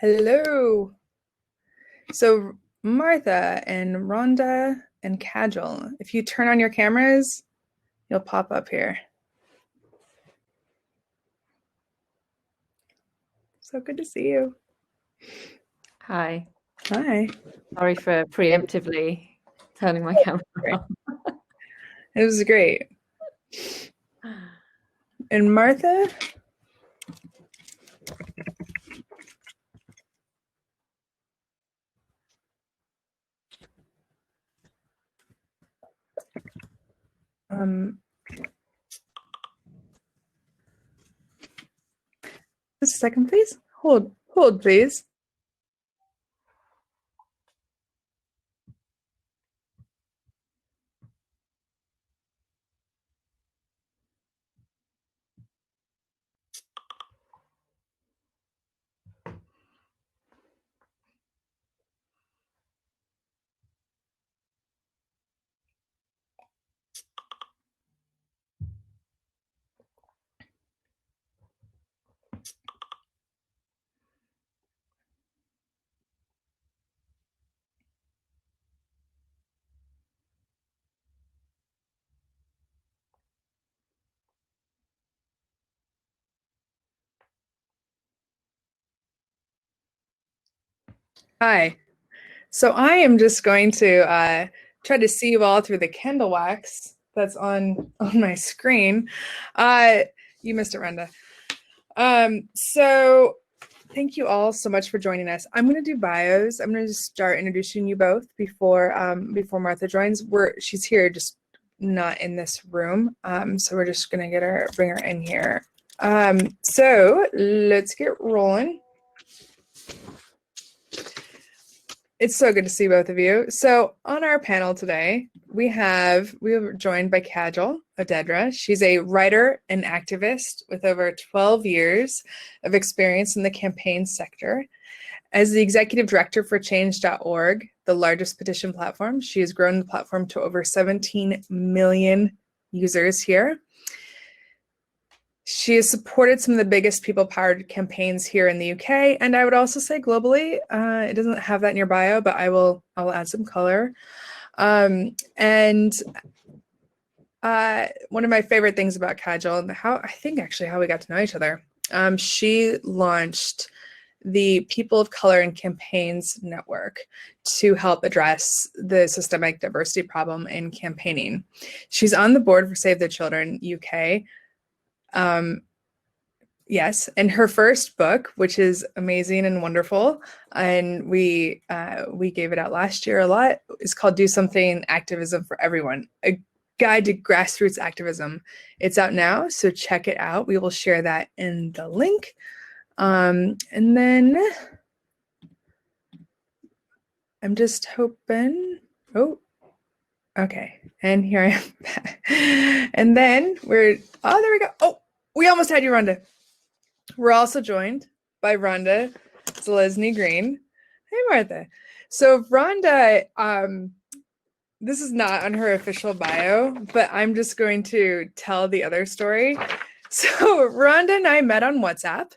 Hello. So Martha and Ronda and Kajal, if you turn on your cameras, you'll pop up here. So good to see you. Hi. Hi. Sorry for preemptively turning my camera on. It was great. And Martha? Just a second, please. Hold, please. Hi. So I am just going to try to see you all through the candle wax that's on my screen. You missed it, Ronda. So thank you all so much for joining us. I'm going to do bios. I'm going to just start introducing you both before Martha joins. She's here, just not in this room. So we're just going to bring her in here. So let's get rolling. It's so good to see both of you. So on our panel today, we are joined by Kajal Odedra. She's a writer and activist with over 12 years of experience in the campaign sector. As the executive director for Change.org, the largest petition platform, she has grown the platform to over 17 million users here. She has supported some of the biggest people-powered campaigns here in the UK, and I would also say globally. It doesn't have that in your bio, but I'll add some color. One of my favorite things about Kajal, and how we got to know each other, she launched the People of Color and Campaigns Network to help address the systemic diversity problem in campaigning. She's on the board for Save the Children UK. Yes, and her first book, which is amazing and wonderful, and we gave it out last year a lot, is called Do Something: Activism for Everyone, a guide to grassroots activism. It's out now, so check it out. We will share that in the link. And then I'm just hoping, okay, and here I am. And then there we go. Oh, we almost had you, Ronda. We're also joined by Ronda Železný-Green. Hey, Martha. So Ronda, this is not on her official bio, but I'm just going to tell the other story. So Ronda and I met on WhatsApp.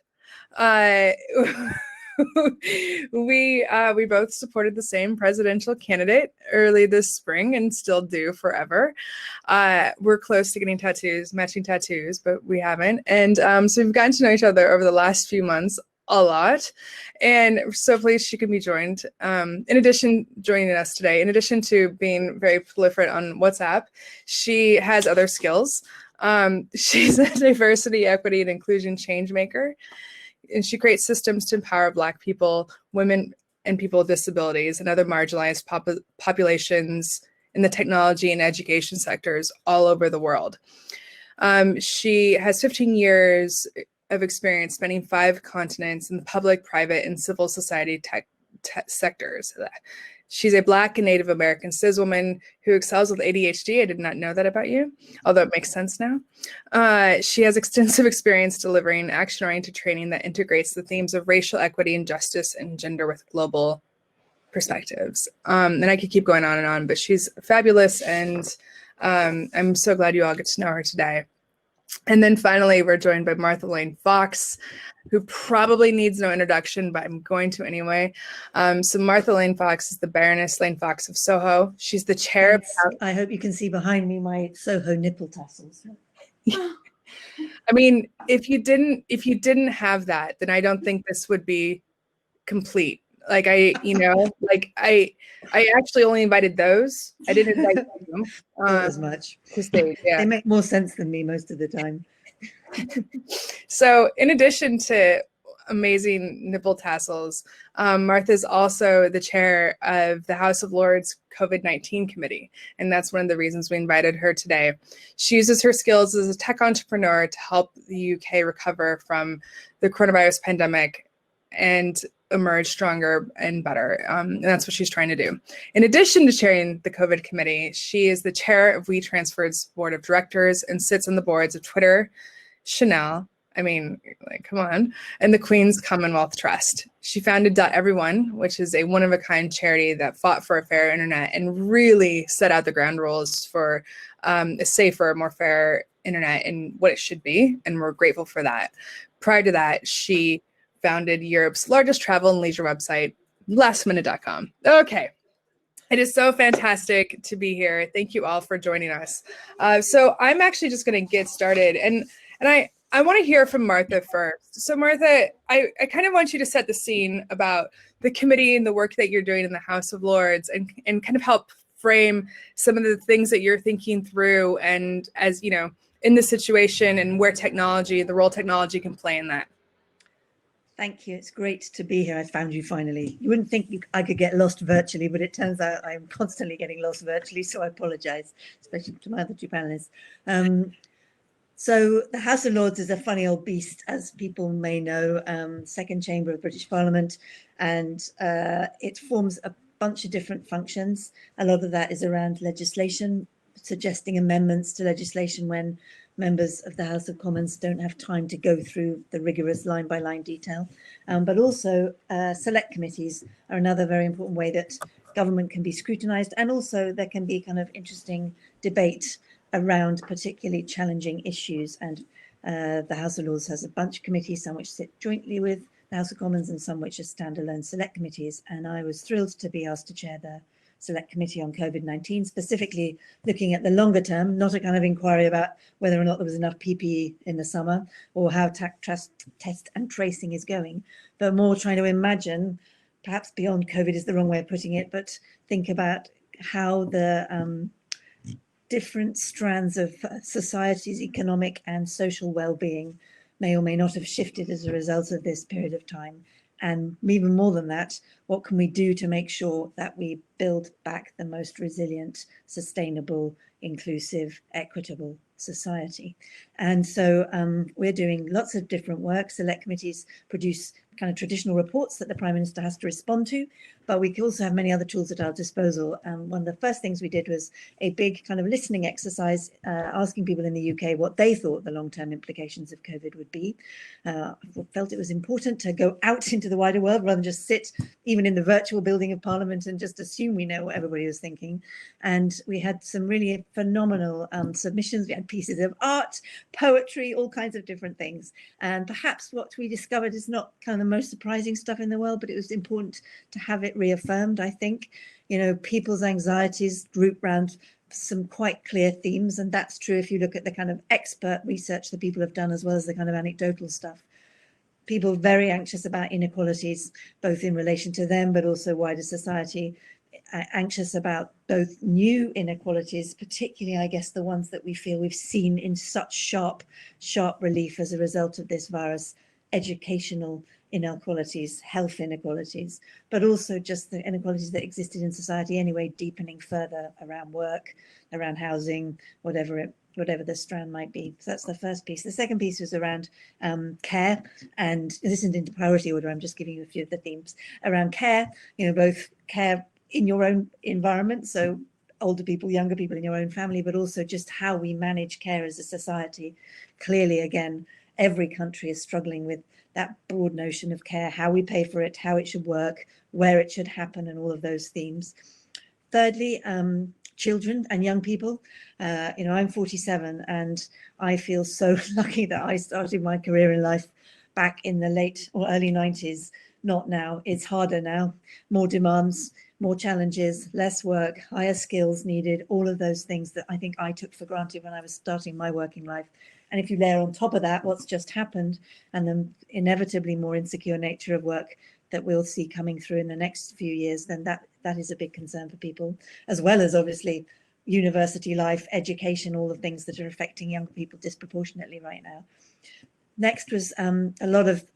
We both supported the same presidential candidate early this spring and still do forever. We're close to getting matching tattoos, but we haven't. And so we've gotten to know each other over the last few months a lot. And so pleased she can be joined. Joining us today, in addition to being very prolific on WhatsApp, she has other skills. She's a diversity, equity, and inclusion change maker. And she creates systems to empower Black people, women, and people with disabilities and other marginalized populations in the technology and education sectors all over the world. She has 15 years of experience spanning 5 continents in the public, private, and civil society tech sectors. She's a Black and Native American cis woman who excels with ADHD. I did not know that about you, although it makes sense now. She has extensive experience delivering action-oriented training that integrates the themes of racial equity and justice and gender with global perspectives. And I could keep going on and on, but she's fabulous, and I'm so glad you all get to know her today. And then finally, we're joined by Martha Lane-Fox, who probably needs no introduction, but I'm going to anyway. So Martha Lane-Fox is the Baroness Lane-Fox of Soho. She's the chair. I hope you can see behind me my Soho nipple tassels. I mean, if you didn't have that, then I don't think this would be complete. Like I actually only invited those. I didn't invite them. Not as much. To stage, yeah. They make more sense than me most of the time. So in addition to amazing nipple tassels, Martha's also the chair of the House of Lords COVID-19 committee. And that's one of the reasons we invited her today. She uses her skills as a tech entrepreneur to help the UK recover from the coronavirus pandemic and emerge stronger and better. And that's what she's trying to do. In addition to chairing the COVID committee, she is the chair of WeTransfer's board of directors and sits on the boards of Twitter, Chanel, I mean, like, come on, and the Queen's Commonwealth Trust. She founded Everyone, which is a one-of-a-kind charity that fought for a fair internet and really set out the ground rules for a safer, more fair internet and what it should be, and we're grateful for that. Prior to that, she founded Europe's largest travel and leisure website, lastminute.com. Okay. It is so fantastic to be here. Thank you all for joining us. So I'm actually just going to get started. And I want to hear from Martha first. So Martha, I kind of want you to set the scene about the committee and the work that you're doing in the House of Lords and kind of help frame some of the things that you're thinking through and as, you know, in the situation and where technology, the role technology can play in that. Thank you. It's great to be here. I found you finally. You wouldn't think I could get lost virtually, but it turns out I'm constantly getting lost virtually, so I apologize, especially to my other two panelists. So the House of Lords is a funny old beast, as people may know, second chamber of British Parliament, and it forms a bunch of different functions. A lot of that is around legislation, suggesting amendments to legislation when members of the House of Commons don't have time to go through the rigorous line-by-line detail. But also select committees are another very important way that government can be scrutinised, and also there can be kind of interesting debate around particularly challenging issues. And the House of Lords has a bunch of committees, some which sit jointly with the House of Commons and some which are standalone select committees. And I was thrilled to be asked to chair the Select Committee on COVID-19, specifically looking at the longer term, not a kind of inquiry about whether or not there was enough PPE in the summer or how test and tracing is going, but more trying to imagine, perhaps beyond COVID is the wrong way of putting it, but think about how the different strands of society's economic and social well-being may or may not have shifted as a result of this period of time. And even more than that, what can we do to make sure that we build back the most resilient, sustainable, inclusive, equitable society? And so we're doing lots of different work. Select committees produce kind of traditional reports that the Prime Minister has to respond to, but we also have many other tools at our disposal. One of the first things we did was a big kind of listening exercise, asking people in the UK what they thought the long-term implications of COVID would be. Felt it was important to go out into the wider world rather than just sit even in the virtual building of Parliament and just assume we know what everybody was thinking. And we had some really phenomenal submissions. We had pieces of art, poetry, all kinds of different things. And perhaps what we discovered is not kind of the most surprising stuff in the world, but it was important to have it reaffirmed. I think, you know, people's anxieties group around some quite clear themes, and that's true if you look at the kind of expert research that people have done as well as the kind of anecdotal stuff. People are very anxious about inequalities, both in relation to them, but also wider society, anxious about both new inequalities, particularly, I guess, the ones that we feel we've seen in such sharp relief as a result of this virus, educational inequalities, health inequalities, but also just the inequalities that existed in society anyway, deepening further around work, around housing, whatever the strand might be. So that's the first piece. The second piece was around care, and this isn't in priority order, I'm just giving you a few of the themes around care, you know, both care in your own environment, so older people, younger people in your own family, but also just how we manage care as a society. Clearly, again, every country is struggling with that broad notion of care, how we pay for it, how it should work, where it should happen, and all of those themes. Thirdly, children and young people. I'm 47 and I feel so lucky that I started my career in life back in the late or early 90s. Not now. It's harder now, more demands, more challenges, less work, higher skills needed, all of those things that I think I took for granted when I was starting my working life. And if you layer on top of that what's just happened and the inevitably more insecure nature of work that we'll see coming through in the next few years, then that is a big concern for people, as well as obviously university life, education, all the things that are affecting young people disproportionately right now. Next was a lot of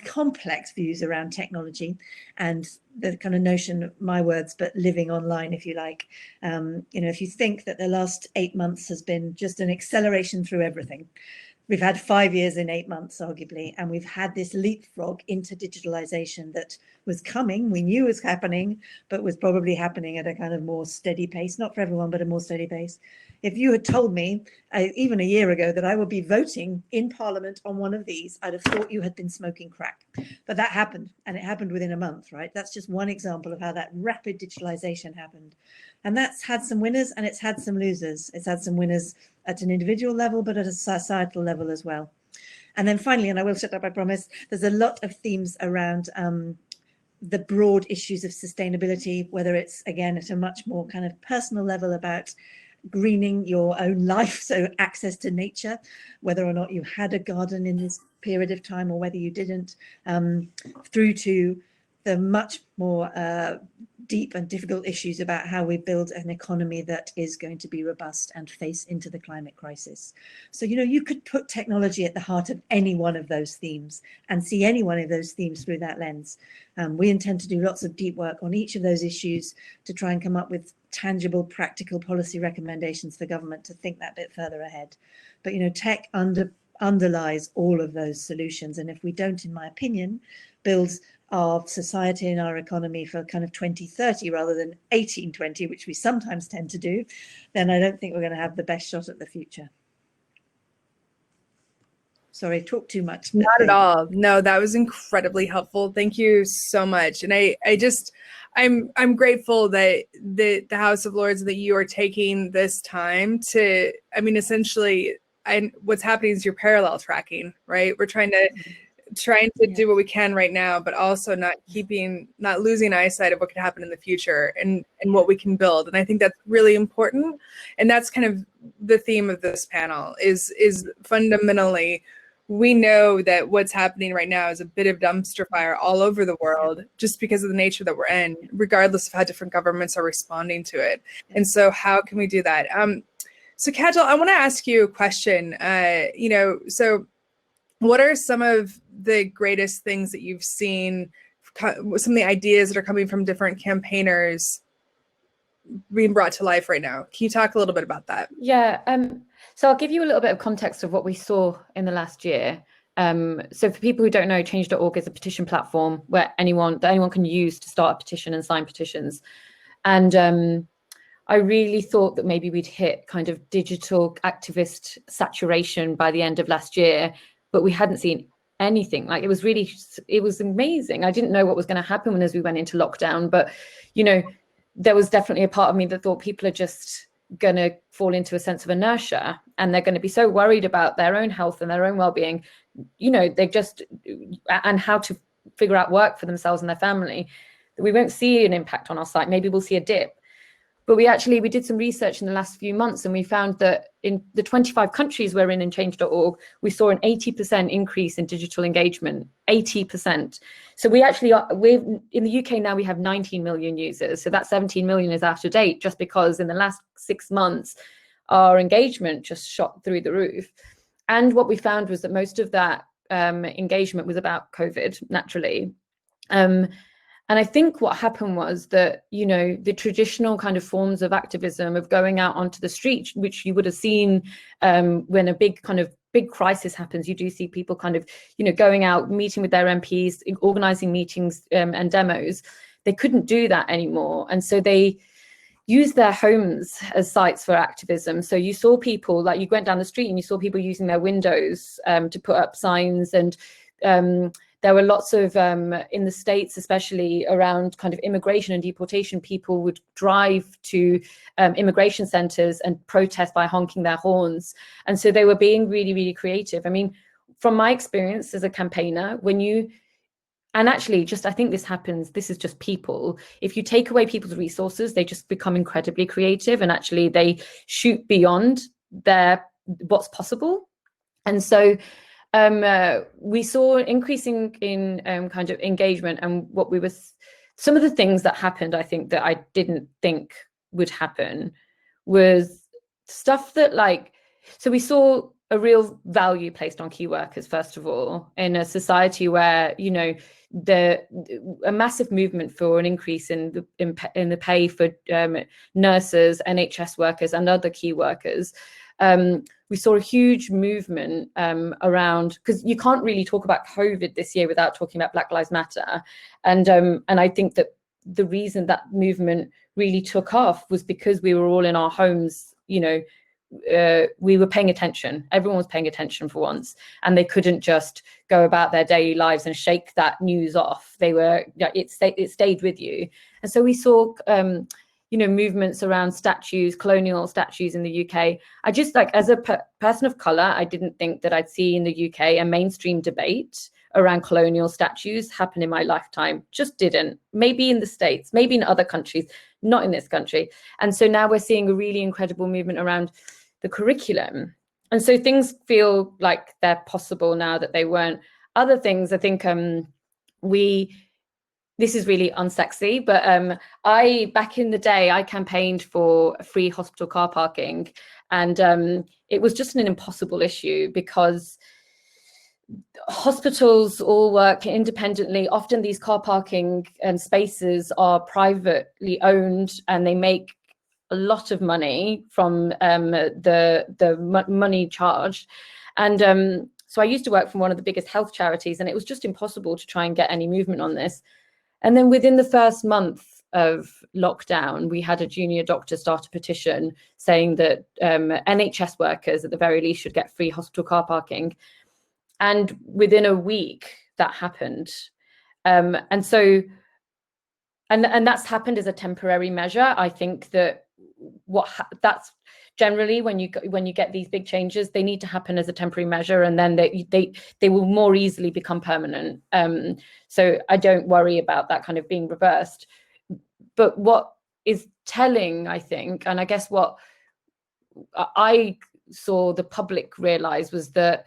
complex views around technology and the kind of notion, my words, but living online, if you like. If you think that the last 8 months has been just an acceleration through everything, we've had 5 years in 8 months, arguably, and we've had this leapfrog into digitalization that was coming, we knew was happening, but was probably happening at a kind of more steady pace, not for everyone, but a more steady pace. If you had told me even a year ago that I would be voting in Parliament on one of these, I'd have thought you had been smoking crack. But that happened, and it happened within a month, right? That's just one example of how that rapid digitalization happened. And that's had some winners and it's had some losers. It's had some winners at an individual level, but at a societal level as well. And then finally, and I will shut up, I promise, there's a lot of themes around the broad issues of sustainability, whether it's, again, at a much more kind of personal level about greening your own life, so access to nature, whether or not you had a garden in this period of time or whether you didn't, through to the much more deep and difficult issues about how we build an economy that is going to be robust and face into the climate crisis. So, you could put technology at the heart of any one of those themes and see any one of those themes through that lens. We intend to do lots of deep work on each of those issues to try and come up with tangible, practical policy recommendations for government to think that bit further ahead. But, tech underlies all of those solutions. And if we don't, in my opinion, build our society and our economy for kind of 2030 rather than 1820, which we sometimes tend to do, then I don't think we're going to have the best shot at the future. Sorry, talk too much. Not at all. No, that was incredibly helpful. Thank you so much. And I'm grateful that the House of Lords, that you are taking this time to, essentially, what's happening is you're parallel tracking, right? We're trying to do what we can right now, but also not losing eyesight of what could happen in the future and what we can build. And I think that's really important. And that's kind of the theme of this panel is fundamentally, we know that what's happening right now is a bit of dumpster fire all over the world, just because of the nature that we're in, regardless of how different governments are responding to it. And so how can we do that? So Kajal, I want to ask you a question. So what are some of the greatest things that you've seen, some of the ideas that are coming from different campaigners being brought to life right now? Can you talk a little bit about that? Yeah, so I'll give you a little bit of context of what we saw in the last year. So for people who don't know, Change.org is a petition platform where anyone can use to start a petition and sign petitions. And I really thought that maybe we'd hit kind of digital activist saturation by the end of last year, but we hadn't seen anything. Like, it was amazing. I didn't know what was going to happen as we went into lockdown, but, there was definitely a part of me that thought people are just going to fall into a sense of inertia and they're going to be so worried about their own health and their own well-being, and how to figure out work for themselves and their family, that we won't see an impact on our site. Maybe we'll see a dip. But we did some research in the last few months, and we found that in the 25 countries we're in Change.org, we saw an 80% increase in digital engagement, 80%. So we're in the UK now, we have 19 million users. So that 17 million is out of date, just because in the last 6 months, our engagement just shot through the roof. And what we found was that most of that engagement was about COVID, naturally. And I think what happened was that, the traditional kind of forms of activism, of going out onto the street, which you would have seen when a big crisis happens, you do see people kind of, going out, meeting with their MPs, organizing meetings and demos. They couldn't do that anymore. And so they used their homes as sites for activism. So you saw people, like, you went down the street and you saw people using their windows to put up signs, and there were lots of, in the States, especially around kind of immigration and deportation, people would drive to immigration centers and protest by honking their horns. And so they were being really, really creative. I mean, from my experience as a campaigner, and actually just, I think this happens, this is just people. If you take away people's resources, they just become incredibly creative, and actually they shoot beyond what's possible. And so we saw increasing in kind of engagement, and some of the things that happened, I think, that I didn't think would happen was stuff that, like, so we saw a real value placed on key workers, first of all, in a society where, you know, a massive movement for an increase in the pay for nurses, NHS workers, and other key workers. We saw a huge movement around, because you can't really talk about COVID this year without talking about Black Lives Matter, and I think that the reason that movement really took off was because we were all in our homes. You know, we were paying attention. Everyone was paying attention for once, and they couldn't just go about their daily lives and shake that news off. It stayed with you. And so we saw, you know, movements around statues, colonial statues in the UK. I just, like, as a person of color, I didn't think that I'd see in the UK a mainstream debate around colonial statues happen in my lifetime. Just didn't. Maybe in the States, maybe in other countries, not in this country. And so now we're seeing a really incredible movement around the curriculum. And so things feel like they're possible now that they weren't. Other things, I think this is really unsexy, but back in the day, I campaigned for free hospital car parking. And it was just an impossible issue because hospitals all work independently. Often these car parking spaces are privately owned, and they make a lot of money from the money charged. And so I used to work for one of the biggest health charities, and it was just impossible to try and get any movement on this. And then within the first month of lockdown, we had a junior doctor start a petition saying that NHS workers at the very least should get free hospital car parking. And within a week, that happened. And that's happened as a temporary measure. I think that that's generally when you get these big changes, they need to happen as a temporary measure, and then they will more easily become permanent. So I don't worry about that kind of being reversed. But what is telling, I think, and I guess what I saw the public realize was that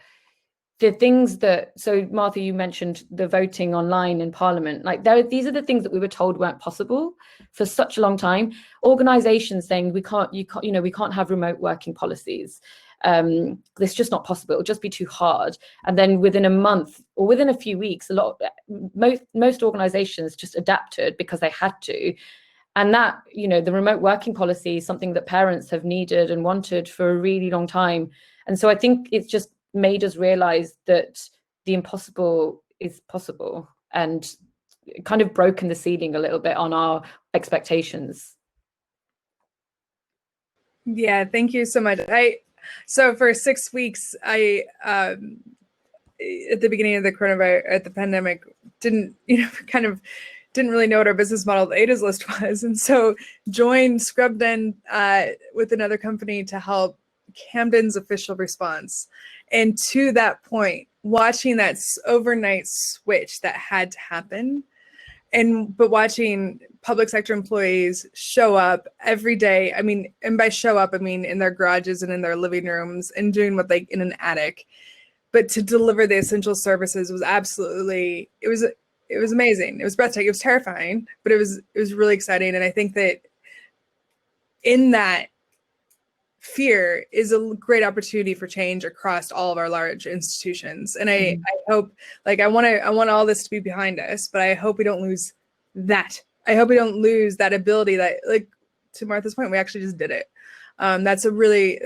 the things that, so Martha, you mentioned the voting online in Parliament, like these are the things that we were told weren't possible for such a long time. Organizations saying we can't have remote working policies. It's just not possible. It'll just be too hard. And then within a month or within a few weeks, most organizations just adapted because they had to. And that, you know, the remote working policy is something that parents have needed and wanted for a really long time. And so I think it's just made us realize that the impossible is possible, and kind of broken the ceiling a little bit on our expectations. Yeah, thank you so much. So for 6 weeks, I at the beginning of the pandemic, didn't really know what our business model, the ADA's list was, and so scrubbed in with another company to help Camden's official response. And to that point, watching that overnight switch that had to happen, but watching public sector employees show up every day. I mean, and by show up, I mean in their garages and in their living rooms and doing what they in an attic, but to deliver the essential services was absolutely, it was amazing. It was breathtaking. It was terrifying, but it was really exciting. And I think that in that fear is a great opportunity for change across all of our large institutions. And I hope, like, I want all this to be behind us, but I hope we don't lose that. I hope we don't lose that ability that, like, to Martha's point, we actually just did it. That's really,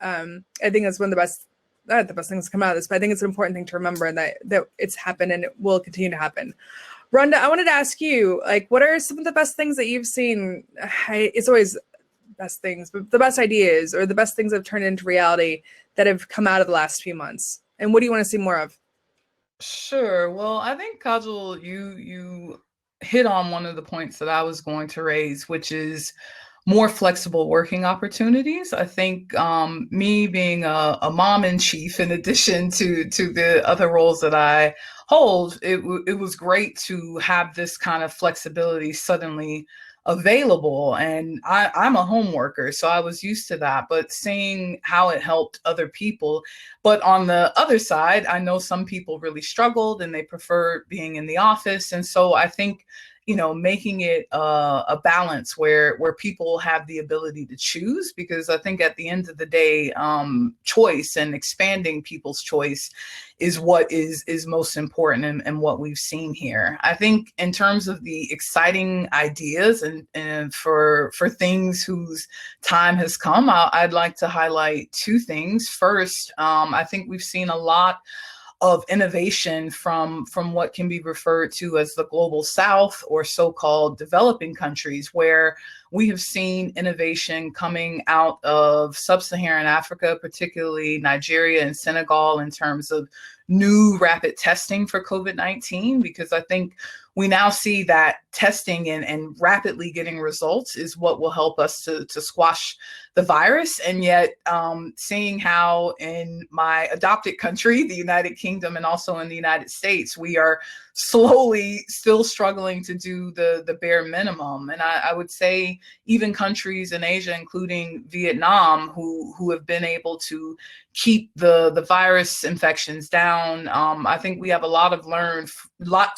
I think that's one of the best, not the best things to come out of this, but I think it's an important thing to remember that it's happened and it will continue to happen. Ronda, I wanted to ask you, like, what are some of the best things that you've seen? It's always best things, but the best ideas or the best things that have turned into reality that have come out of the last few months? And what do you want to see more of? Sure. Well, I think Kajal, you hit on one of the points that I was going to raise, which is more flexible working opportunities. I think me being a mom in chief, in addition to the other roles that I hold, it was great to have this kind of flexibility suddenly available. And I'm a home worker, so I was used to that, but seeing how it helped other people. But on the other side, I know some people really struggled and they prefer being in the office. And so I think, making it a balance where people have the ability to choose, because I think at the end of the day, choice and expanding people's choice is what is most important, and what we've seen here. I think in terms of the exciting ideas and for things whose time has come, I'd like to highlight two things. First, I think we've seen a lot of innovation from what can be referred to as the global south, or so-called developing countries, where we have seen innovation coming out of sub-Saharan Africa, particularly Nigeria and Senegal, in terms of new rapid testing for COVID-19, because I think we now see that testing and rapidly getting results is what will help us to squash the virus. And yet seeing how in my adopted country, the United Kingdom, and also in the United States, we are slowly still struggling to do the bare minimum. And I would say even countries in Asia, including Vietnam, who have been able to keep the virus infections down. I think we have a lot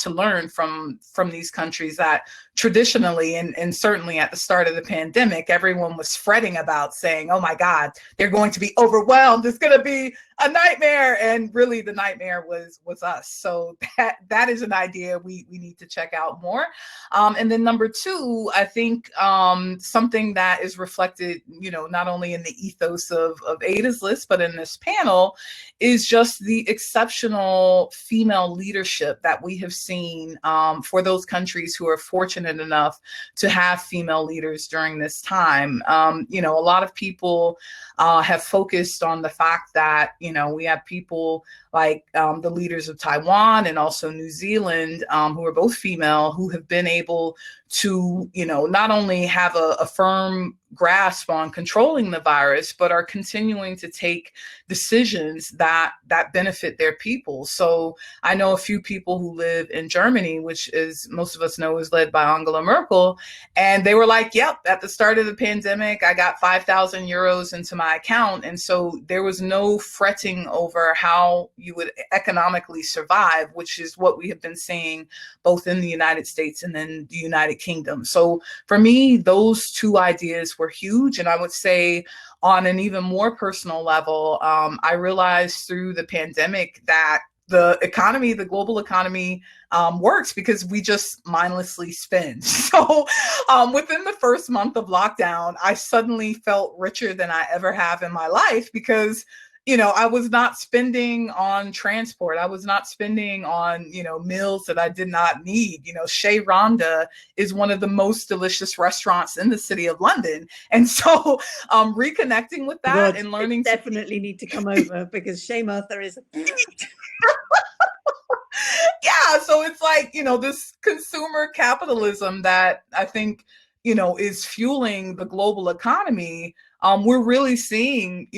to learn from these countries that traditionally, and certainly at the start of the pandemic, everyone was fretting about, saying, oh my God, they're going to be overwhelmed. It's going to be a nightmare. And really the nightmare was us. So that is an idea we need to check out more. And then number two, I think something that is reflected, not only in the ethos of Ada's list, but in this panel, is just the exceptional female leadership that we have seen for those countries who are fortunate enough to have female leaders during this time. A lot of people have focused on the fact that, we have people like the leaders of Taiwan and also New Zealand, who are both female, who have been able to, not only have a firm grasp on controlling the virus, but are continuing to take decisions that benefit their people. So I know a few people who live in Germany, which, is most of us know, is led by Angela Merkel. And they were like, yep, at the start of the pandemic, I got 5,000 euros into my account. And so there was no fretting over how you would economically survive, which is what we have been seeing both in the United States and then the United Kingdom. So for me, those two ideas were huge. And I would say on an even more personal level, I realized through the pandemic that the global economy works because we just mindlessly spend. So within the first month of lockdown, I suddenly felt richer than I ever have in my life, because I was not spending on transport. I was not spending on, meals that I did not need. Chez Ronda is one of the most delicious restaurants in the city of London. And so reconnecting with that and learning definitely need to come over, because Chez Martha is yeah, so it's like, this consumer capitalism that I think, is fueling the global economy. We're really seeing,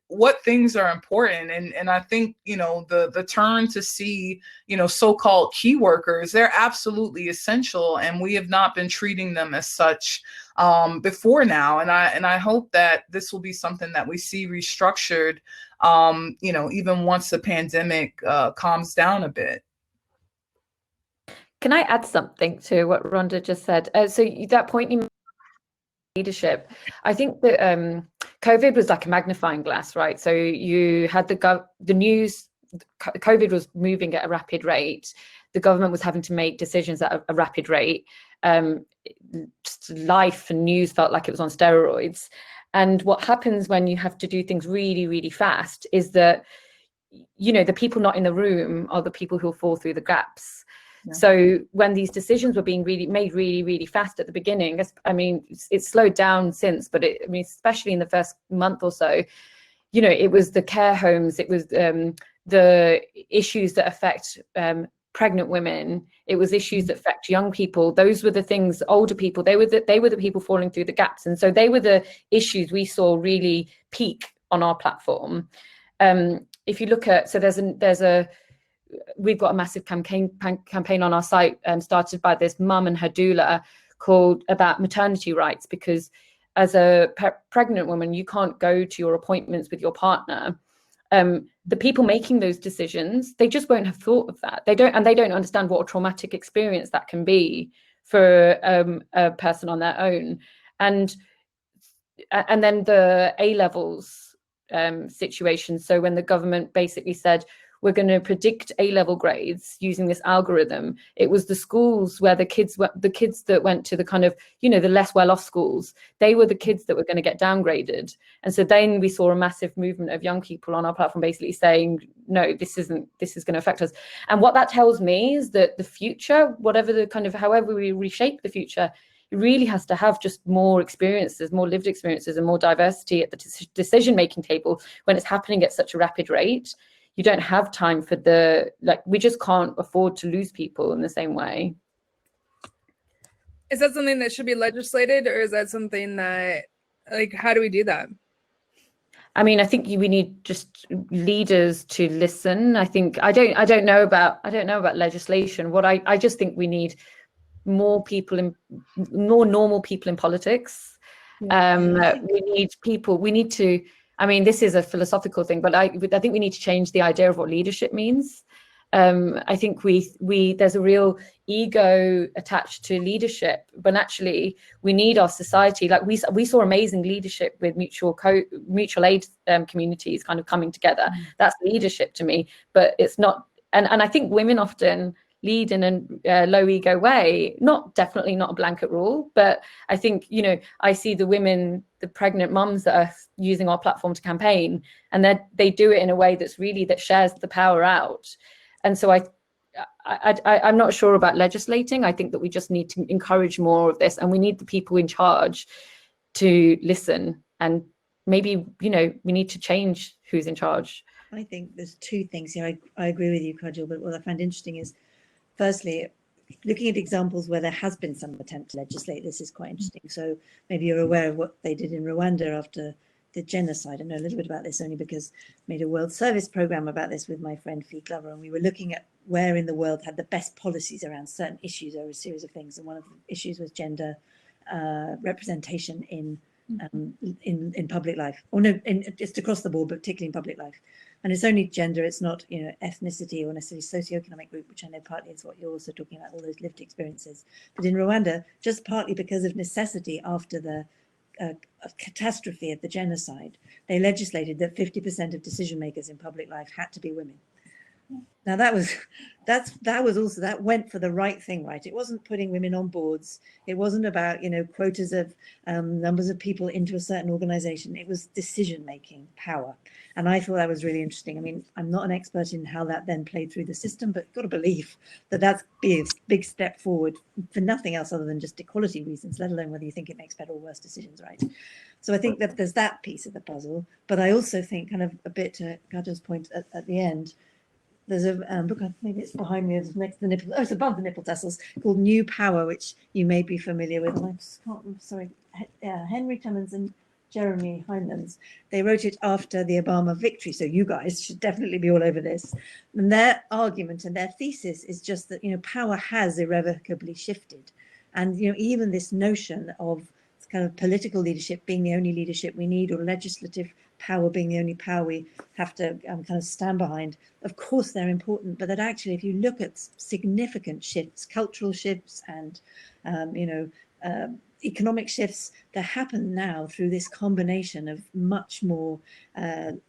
what things are important. And I think, the turn to see, so-called key workers, they're absolutely essential. And we have not been treating them as such before now. And I hope that this will be something that we see restructured, even once the pandemic calms down a bit. Can I add something to what Ronda just said? So that point you made, leadership, I think that COVID was like a magnifying glass, right? So you had the news, COVID was moving at a rapid rate. The government was having to make decisions at a rapid rate. Life and news felt like it was on steroids. And what happens when you have to do things really, really fast is that, the people not in the room are the people who will fall through the gaps. Yeah. So when these decisions were being made really fast at the beginning, it's slowed down since, but especially in the first month or so, it was the care homes, it was the issues that affect pregnant women. It was issues that affect young people. Those were the things, older people, they were the people falling through the gaps. And so they were the issues we saw really peak on our platform. If you look at, so we've got a massive campaign on our site, started by this mum and her doula, called about maternity rights, because as a pregnant woman, you can't go to your appointments with your partner. The people making those decisions, they just won't have thought of that. They don't understand what a traumatic experience that can be for a person on their own. And then the A-levels situation. So when the government basically said, we're going to predict A-level grades using this algorithm, it was the schools where the kids that went to the kind of, the less well-off schools, they were the kids that were going to get downgraded. And so then we saw a massive movement of young people on our platform basically saying, no, this is going to affect us. And what that tells me is that the future, however we reshape the future, it really has to have just more experiences, more lived experiences, and more diversity at the decision-making table when it's happening at such a rapid rate. You don't have time for we just can't afford to lose people in the same way. Is that something that should be legislated, or is that something that, how do we do that? I mean, I think we need just leaders to listen. I think I don't know about legislation. What I just think we need more normal people in politics. We need to. I mean, this is a philosophical thing, but I think we need to change the idea of what leadership means. I think there's a real ego attached to leadership, but actually we need our society. Like we saw amazing leadership with mutual aid communities kind of coming together. That's leadership to me, but it's not. And I think women often lead in a low ego way, definitely not a blanket rule, but I think, I see the pregnant mums that are using our platform to campaign, and they do it in a way that shares the power out. And so I'm not sure about legislating. I think that we just need to encourage more of this, and we need the people in charge to listen, and maybe, we need to change who's in charge. I think there's two things here. I agree with you, Kajal, but what I find interesting is, firstly, looking at examples where there has been some attempt to legislate this is quite interesting. So maybe you're aware of what they did in Rwanda after the genocide. I know a little bit about this only because I made a World Service program about this with my friend Fee Glover, and we were looking at where in the world had the best policies around certain issues over a series of things. And one of the issues was gender representation in public life, or no, just across the board, but particularly in public life. And it's only gender, it's not, ethnicity or necessarily socioeconomic group, which I know partly is what you're also talking about, all those lived experiences. But in Rwanda, just partly because of necessity after the catastrophe of the genocide, they legislated that 50% of decision makers in public life had to be women. Now that went for the right thing, right? It wasn't putting women on boards. It wasn't about, quotas of numbers of people into a certain organization. It was decision-making power. And I thought that was really interesting. I mean, I'm not an expert in how that then played through the system, but got to believe that that's a big step forward for nothing else other than just equality reasons, let alone whether you think it makes better or worse decisions, right? So I think that there's that piece of the puzzle. But I also think, kind of a bit to Kajal's point at the end, there's a book, maybe it's behind me, it's next to the nipple, it's above the nipple tassels, called New Power, which you may be familiar with. And I just can't, sorry, Henry Clemens and Jeremy Heinleins. They wrote it after the Obama victory, so you guys should definitely be all over this. And their argument and their thesis is just that, power has irrevocably shifted. And, even this notion of kind of political leadership being the only leadership we need, or legislative power being the only power we have to kind of stand behind. Of course, they're important, but that actually, if you look at significant shifts, cultural shifts and, economic shifts that happen now through this combination of much more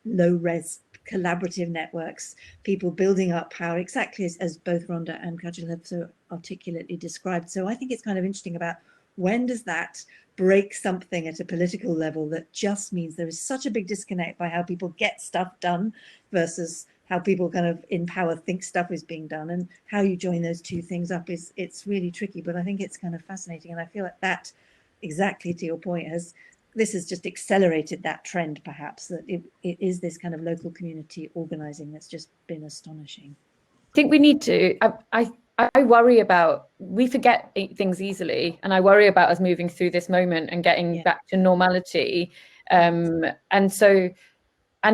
low-res collaborative networks, people building up power, exactly as both Ronda and Kajal have so articulately described. So I think it's kind of interesting about when does that break something at a political level that just means there is such a big disconnect by how people get stuff done versus how people kind of in power think stuff is being done, and how you join those two things up it's really tricky. But I think it's kind of fascinating, and I feel like that, exactly to your point, has this has just accelerated that trend, perhaps, that it is this kind of local community organizing that's just been astonishing. I think we need to, I worry about, we forget things easily, and I worry about us moving through this moment and getting back to normality. And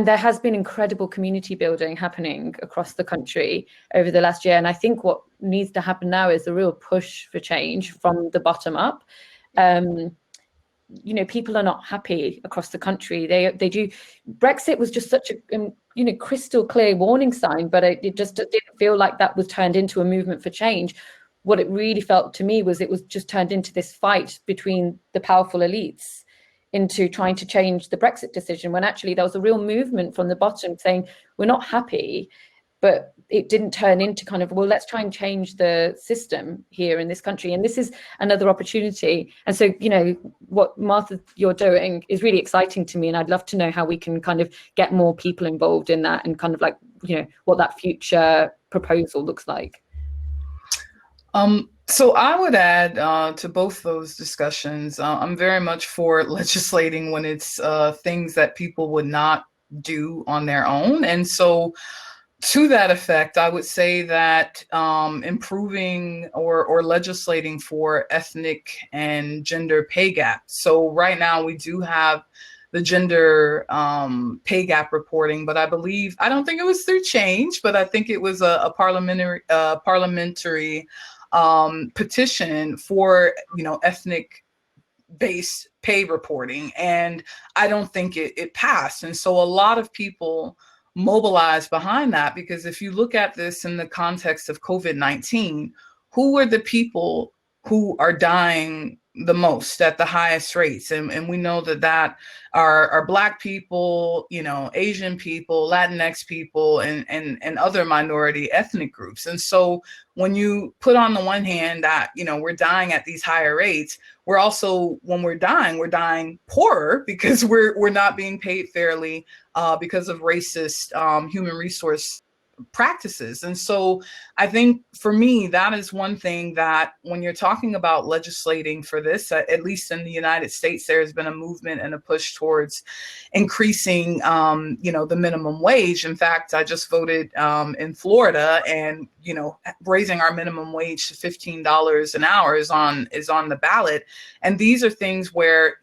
there has been incredible community building happening across the country over the last year. And I think what needs to happen now is a real push for change from the bottom up. People are not happy across the country. They do. Brexit was just such a crystal clear warning sign, but it just didn't feel like that was turned into a movement for change. What it really felt to me was it was just turned into this fight between the powerful elites into trying to change the Brexit decision, when actually there was a real movement from the bottom saying, we're not happy, but it didn't turn into kind of, well, let's try and change the system here in this country. And this is another opportunity. And so, what Martha, you're doing is really exciting to me. And I'd love to know how we can kind of get more people involved in that and kind of like, what that future proposal looks like. So I would add to both those discussions, I'm very much for legislating when it's things that people would not do on their own. And so to that effect, I would say that improving or legislating for ethnic and gender pay gap. So right now we do have the gender pay gap reporting, but I don't think it was through Change, but I think it was a parliamentary petition for, ethnic based pay reporting. And I don't think it passed. And so a lot of people mobilized behind that, because if you look at this in the context of COVID-19, who are the people who are dying the most at the highest rates? And we know that are Black people, Asian people, Latinx people, and other minority ethnic groups. And so when you put on the one hand that, we're dying at these higher rates, we're also, when we're dying poorer because we're not being paid fairly because of racist human resource practices. And so I think for me, that is one thing that when you're talking about legislating for this, at least in the United States, there has been a movement and a push towards increasing, the minimum wage. In fact, I just voted in Florida, and, raising our minimum wage to $15 an hour is on the ballot. And these are things where,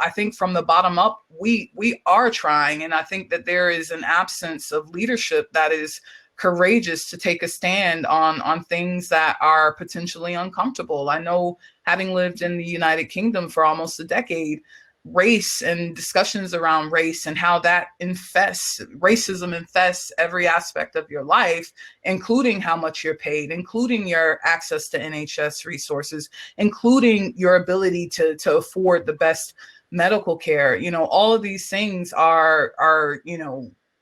I think from the bottom up, we are trying. And I think that there is an absence of leadership that is courageous to take a stand on things that are potentially uncomfortable. I know, having lived in the United Kingdom for almost a decade, race and discussions around race and how that racism infests every aspect of your life, including how much you're paid, including your access to NHS resources, including your ability to afford the best medical care. All of these things are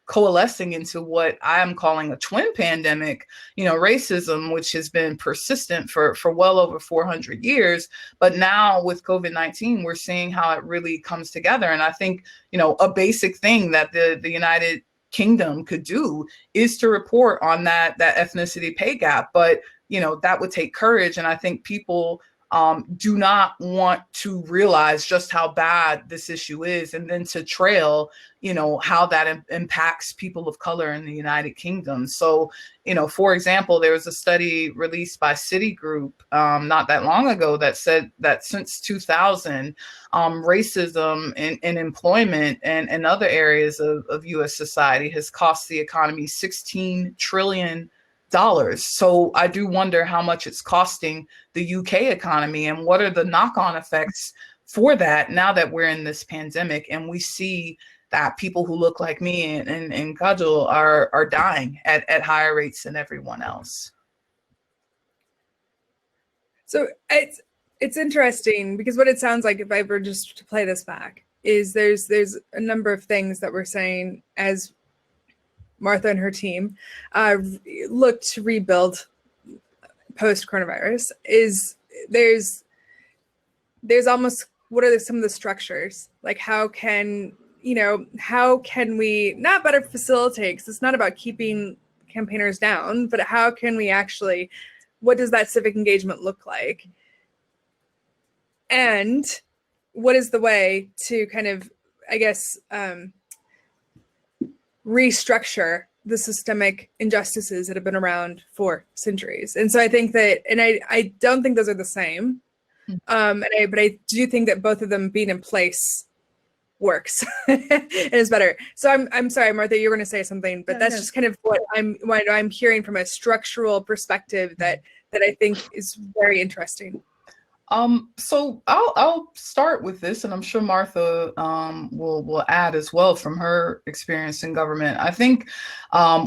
coalescing into what I am calling a twin pandemic, racism, which has been persistent for well over 400 years. But now with COVID-19, we're seeing how it really comes together. And I think, a basic thing that the United Kingdom could do is to report on that ethnicity pay gap. But, that would take courage. And I think people do not want to realize just how bad this issue is, and then to trail, how that impacts people of color in the United Kingdom. So, for example, there was a study released by Citigroup not that long ago that said that since 2000, racism in employment and other areas of U.S. society has cost the economy $16 trillion. So I do wonder how much it's costing the UK economy, and what are the knock-on effects for that now that we're in this pandemic and we see that people who look like me and Kajal are dying at higher rates than everyone else. So it's interesting, because what it sounds like, if I were just to play this back, is there's a number of things that we're saying as Martha and her team look to rebuild post-coronavirus. Is there's almost, what are some of the structures? Like, how can we not better facilitate, because it's not about keeping campaigners down, but how can we actually, what does that civic engagement look like? And what is the way to kind of, I guess, restructure the systemic injustices that have been around for centuries. And so I think that, and I don't think those are the same. But I do think that both of them being in place works and is better. So I'm sorry, Martha, you're going to say something, but that's just kind of what I'm hearing from a structural perspective that I think is very interesting. So I'll start with this, and I'm sure Martha will add as well from her experience in government. I think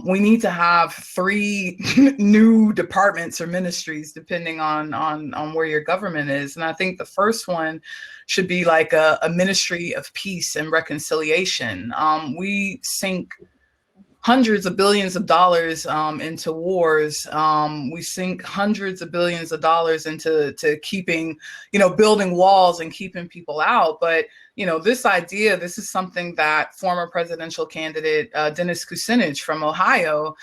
we need to have 3 new departments or ministries depending on where your government is. And I think the first one should be like a ministry of peace and reconciliation. We sink hundreds of billions of dollars into wars. We sink hundreds of billions of dollars into keeping, building walls and keeping people out. But, this is something that former presidential candidate Dennis Kucinich from Ohio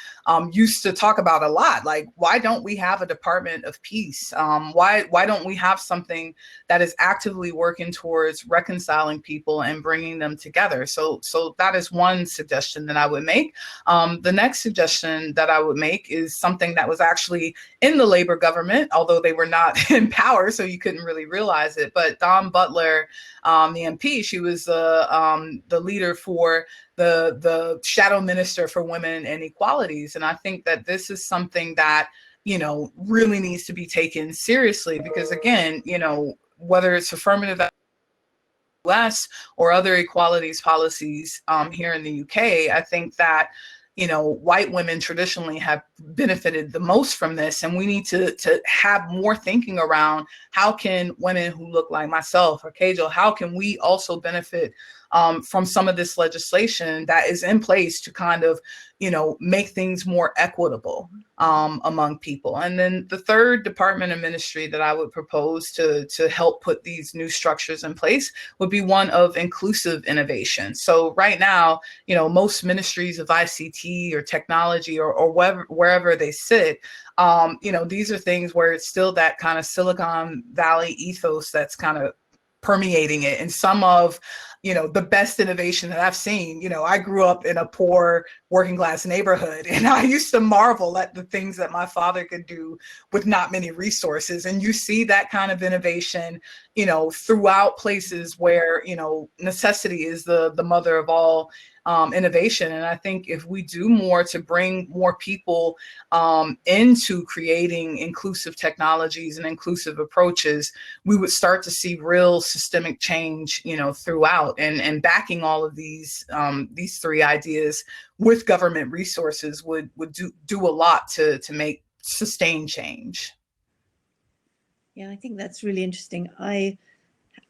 used to talk about a lot. Like, why don't we have a Department of Peace? Why don't we have something that is actively working towards reconciling people and bringing them together? So that is one suggestion that I would make. The next suggestion that I would make is something that was actually in the Labor government, although they were not in power, so you couldn't really realize it. But Dawn Butler, the MP, she was the leader for the shadow minister for women and equalities. And I think that this is something that, really needs to be taken seriously, because again, whether it's affirmative US or other equalities policies here in the UK, I think that white women traditionally have benefited the most from this, and we need to have more thinking around how can women who look like myself or Kajal, how can we also benefit from some of this legislation that is in place to kind of, make things more equitable among people. And then the third department of ministry that I would propose to help put these new structures in place would be one of inclusive innovation. So right now, most ministries of ICT or technology or wherever they sit, these are things where it's still that kind of Silicon Valley ethos that's kind of permeating it. And some of the best innovation that I've seen, I grew up in a poor working class neighborhood, and I used to marvel at the things that my father could do with not many resources. And you see that kind of innovation, throughout places where, necessity is the mother of all innovation. And I think if we do more to bring more people into creating inclusive technologies and inclusive approaches, we would start to see real systemic change, throughout, and backing all of these 3 ideas with government resources would do a lot to make sustained change. Yeah, I think that's really interesting. I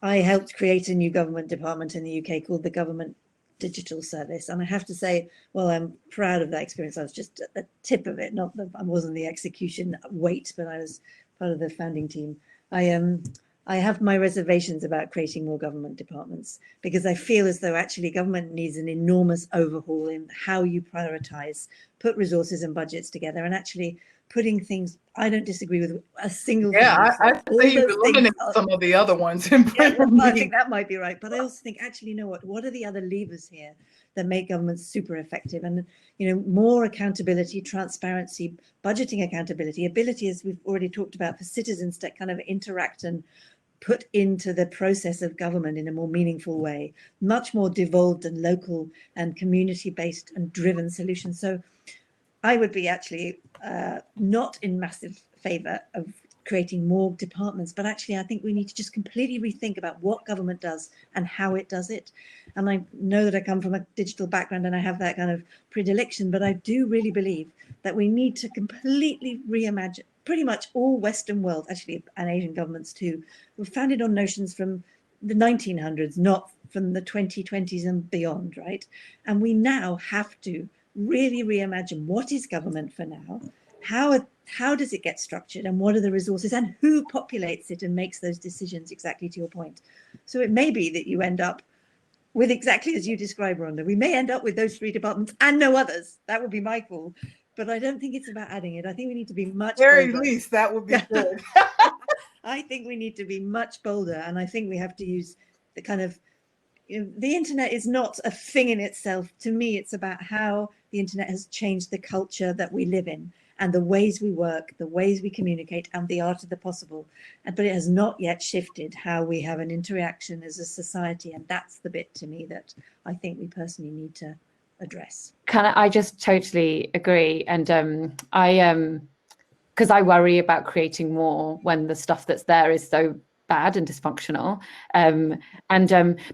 helped create a new government department in the UK called the Government Digital Service, and I have to say, well, I'm proud of that experience. I was just at the tip of it, I wasn't the execution weight, but I was part of the founding team. I have my reservations about creating more government departments, because I feel as though actually government needs an enormous overhaul in how you prioritize, put resources and budgets together, and actually putting things. I don't disagree with a single thing. I think you eliminate some of the other ones. I think that might be right. But I also think, actually, what are the other levers here that make government super effective? And, more accountability, transparency, budgeting accountability, ability, as we've already talked about, for citizens to kind of interact and put into the process of government in a more meaningful way, much more devolved and local and community-based and driven solutions. So I would be actually not in massive favor of creating more departments, but actually I think we need to just completely rethink about what government does and how it does it. And I know that I come from a digital background and I have that kind of predilection, but I do really believe that we need to completely reimagine. Pretty much all Western world, actually, and Asian governments too, were founded on notions from the 1900s, not from the 2020s and beyond, right? And we now have to really reimagine what is government for now, how does it get structured, and what are the resources, and who populates it and makes those decisions, exactly to your point. So it may be that you end up with, exactly as you described, Ronda, we may end up with those 3 departments and no others. That would be my call. But I don't think it's about adding it. I think we need to be much very bolder. least that would be good. I think we need to be much bolder, and I think we have to use the kind of, the internet is not a thing in itself. To me, it's about how the internet has changed the culture that we live in and the ways we work, the ways we communicate, and the art of the possible. But it has not yet shifted how we have an interaction as a society. And that's the bit to me that I think we personally need to address. I just totally agree. And because I worry about creating more when the stuff that's there is so bad and dysfunctional.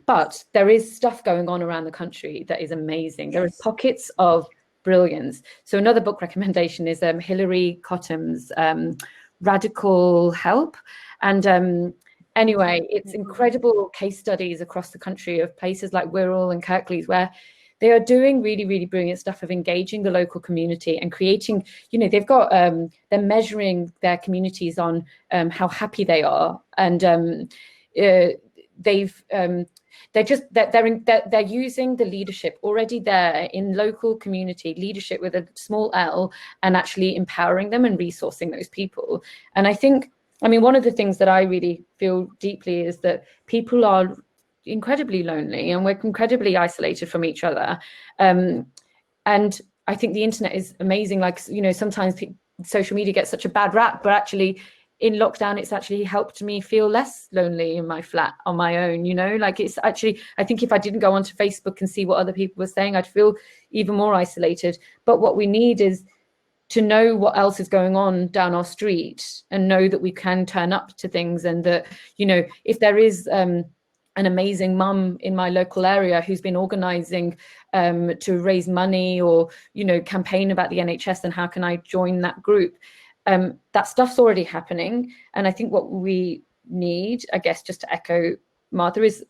But there is stuff going on around the country that is amazing. There are pockets of brilliance. So another book recommendation is Hilary Cottam's Radical Help. And anyway, it's incredible case studies across the country of places like Wirral and Kirklees where they are doing really, really brilliant stuff of engaging the local community and creating, they've got, they're measuring their communities on how happy they are. And they're using the leadership already there in local community leadership with a small L and actually empowering them and resourcing those people. And one of the things that I really feel deeply is that people are incredibly lonely and we're incredibly isolated from each other. And I think the internet is amazing. Like, sometimes social media gets such a bad rap, but actually in lockdown, it's actually helped me feel less lonely in my flat on my own, like it's actually, I think if I didn't go onto Facebook and see what other people were saying, I'd feel even more isolated. But what we need is to know what else is going on down our street and know that we can turn up to things and that, if there is, an amazing mum in my local area who's been organising to raise money or, campaign about the NHS and how can I join that group? That stuff's already happening. And I think what we need, I guess, just to echo Martha, is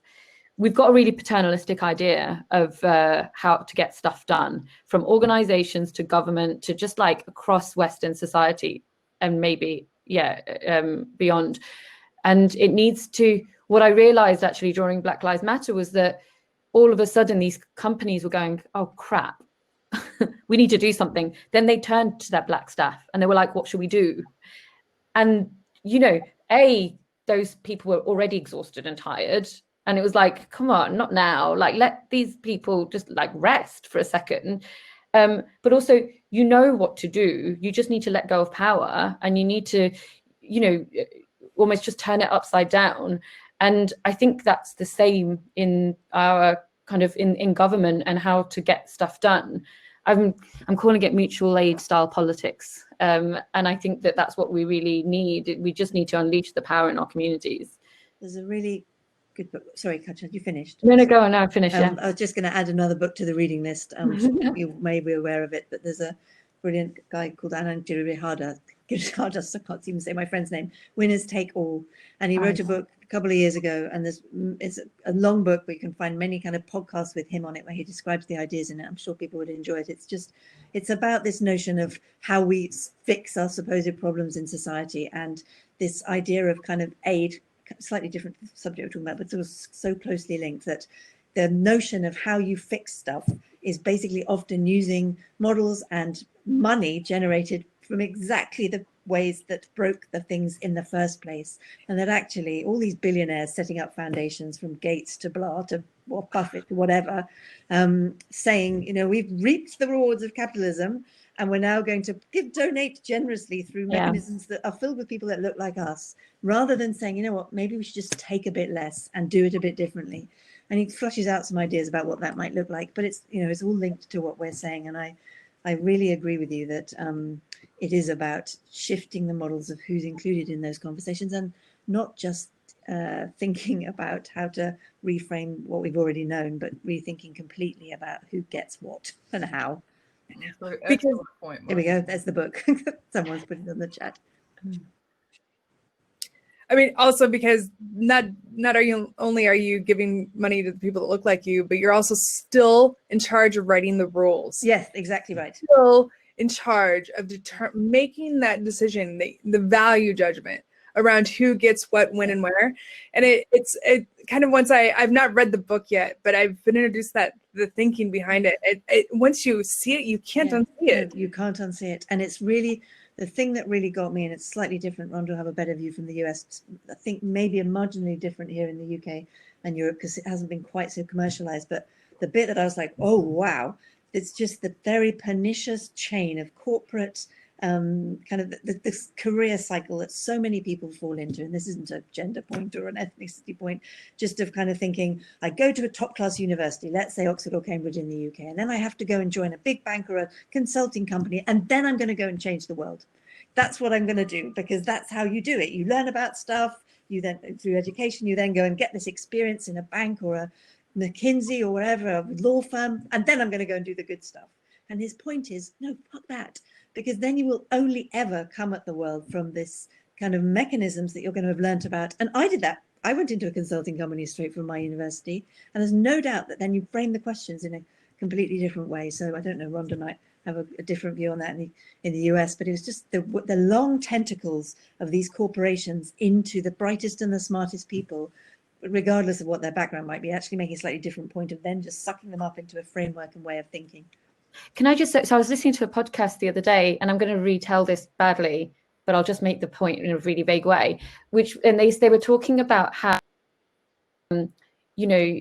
we've got a really paternalistic idea of how to get stuff done, from organisations to government to just like across Western society and maybe, beyond. And it needs to, what I realized actually during Black Lives Matter was that all of a sudden these companies were going, oh crap, we need to do something. Then they turned to their Black staff and they were like, what should we do? And, those people were already exhausted and tired. And it was like, come on, not now. Like, let these people just like rest for a second. But also, what to do. You just need to let go of power and you need to, almost just turn it upside down. And I think that's the same in our kind of in government and how to get stuff done. I'm calling it mutual aid style politics. And I think that that's what we really need. We just need to unleash the power in our communities. There's a really good book. Sorry, Katja, you finished? No, go on. I've finished. I was just going to add another book to the reading list. You may be aware of it, but there's a brilliant guy called Anand Giridharadas. I can't even say my friend's name. Winners Take All, and he wrote a book a couple of years ago. And it's a long book. We can find many kind of podcasts with him on it where he describes the ideas in it. I'm sure people would enjoy it. It's about this notion of how we fix our supposed problems in society, and this idea of kind of aid. Slightly different subject we're talking about, but it was so closely linked that the notion of how you fix stuff is basically often using models and money generated from exactly the ways that broke the things in the first place. And that actually all these billionaires setting up foundations, from Gates to Blah to Buffett to whatever, saying, we've reaped the rewards of capitalism and we're now going to donate generously through mechanisms that are filled with people that look like us, rather than saying, maybe we should just take a bit less and do it a bit differently. And he flushes out some ideas about what that might look like, but it's, it's all linked to what we're saying. And I really agree with you that it is about shifting the models of who's included in those conversations and not just thinking about how to reframe what we've already known, but rethinking completely about who gets what and how. Because, point, here we go. There's the book. Someone's put it in the chat. I mean, also because not only are you giving money to the people that look like you, but you're also still in charge of writing the rules. Yes, exactly right. Still in charge of making that decision, the value judgment around who gets what, when, and where. And it kind of, once I've not read the book yet, but I've been introduced the thinking behind it. Once you see it, you can't unsee it. You can't unsee it. And it's really the thing that really got me, and it's slightly different, Ronda will have a better view from the US, I think maybe a marginally different here in the UK and Europe because it hasn't been quite so commercialized, but the bit that I was like, oh, wow, it's just the very pernicious chain of corporate kind of this career cycle that so many people fall into. And this isn't a gender point or an ethnicity point, just of kind of thinking, I go to a top class university, let's say Oxford or Cambridge in the UK, and then I have to go and join a big bank or a consulting company, and then I'm going to go and change the world. That's what I'm going to do, because that's how you do it. You learn about stuff, you then, through education, you then go and get this experience in a bank or a McKinsey or wherever, a law firm, and then I'm going to go and do the good stuff. And his point is, no, fuck that, because then you will only ever come at the world from this kind of mechanisms that you're going to have learnt about. And I did that. I went into a consulting company straight from my university, and there's no doubt that then you frame the questions in a completely different way. So I don't know, Ronda might have a different view on that in the US, but it was just the long tentacles of these corporations into the brightest and the smartest people, regardless of what their background might be, actually making a slightly different point of then just sucking them up into a framework and way of thinking. Can I just say, so I was listening to a podcast the other day, and I'm going to retell this badly, but I'll just make the point in a really vague way, and they were talking about how, you know,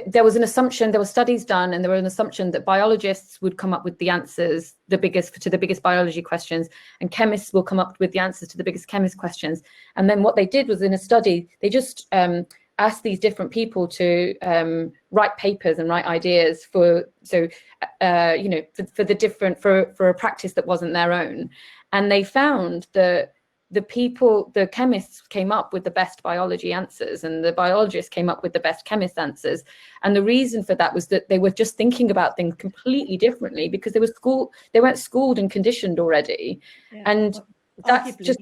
there was an assumption, there were studies done, and there was an assumption that biologists would come up with the answers, to the biggest biology questions, and chemists will come up with the answers to the biggest chemist questions. And then what they did was, in a study, they just asked these different people to write papers and write ideas for a practice that wasn't their own. And they found that the chemists came up with the best biology answers, and the biologists came up with the best chemist answers. And the reason for that was that they were just thinking about things completely differently, because they weren't schooled and conditioned already. Yeah. And well, that's just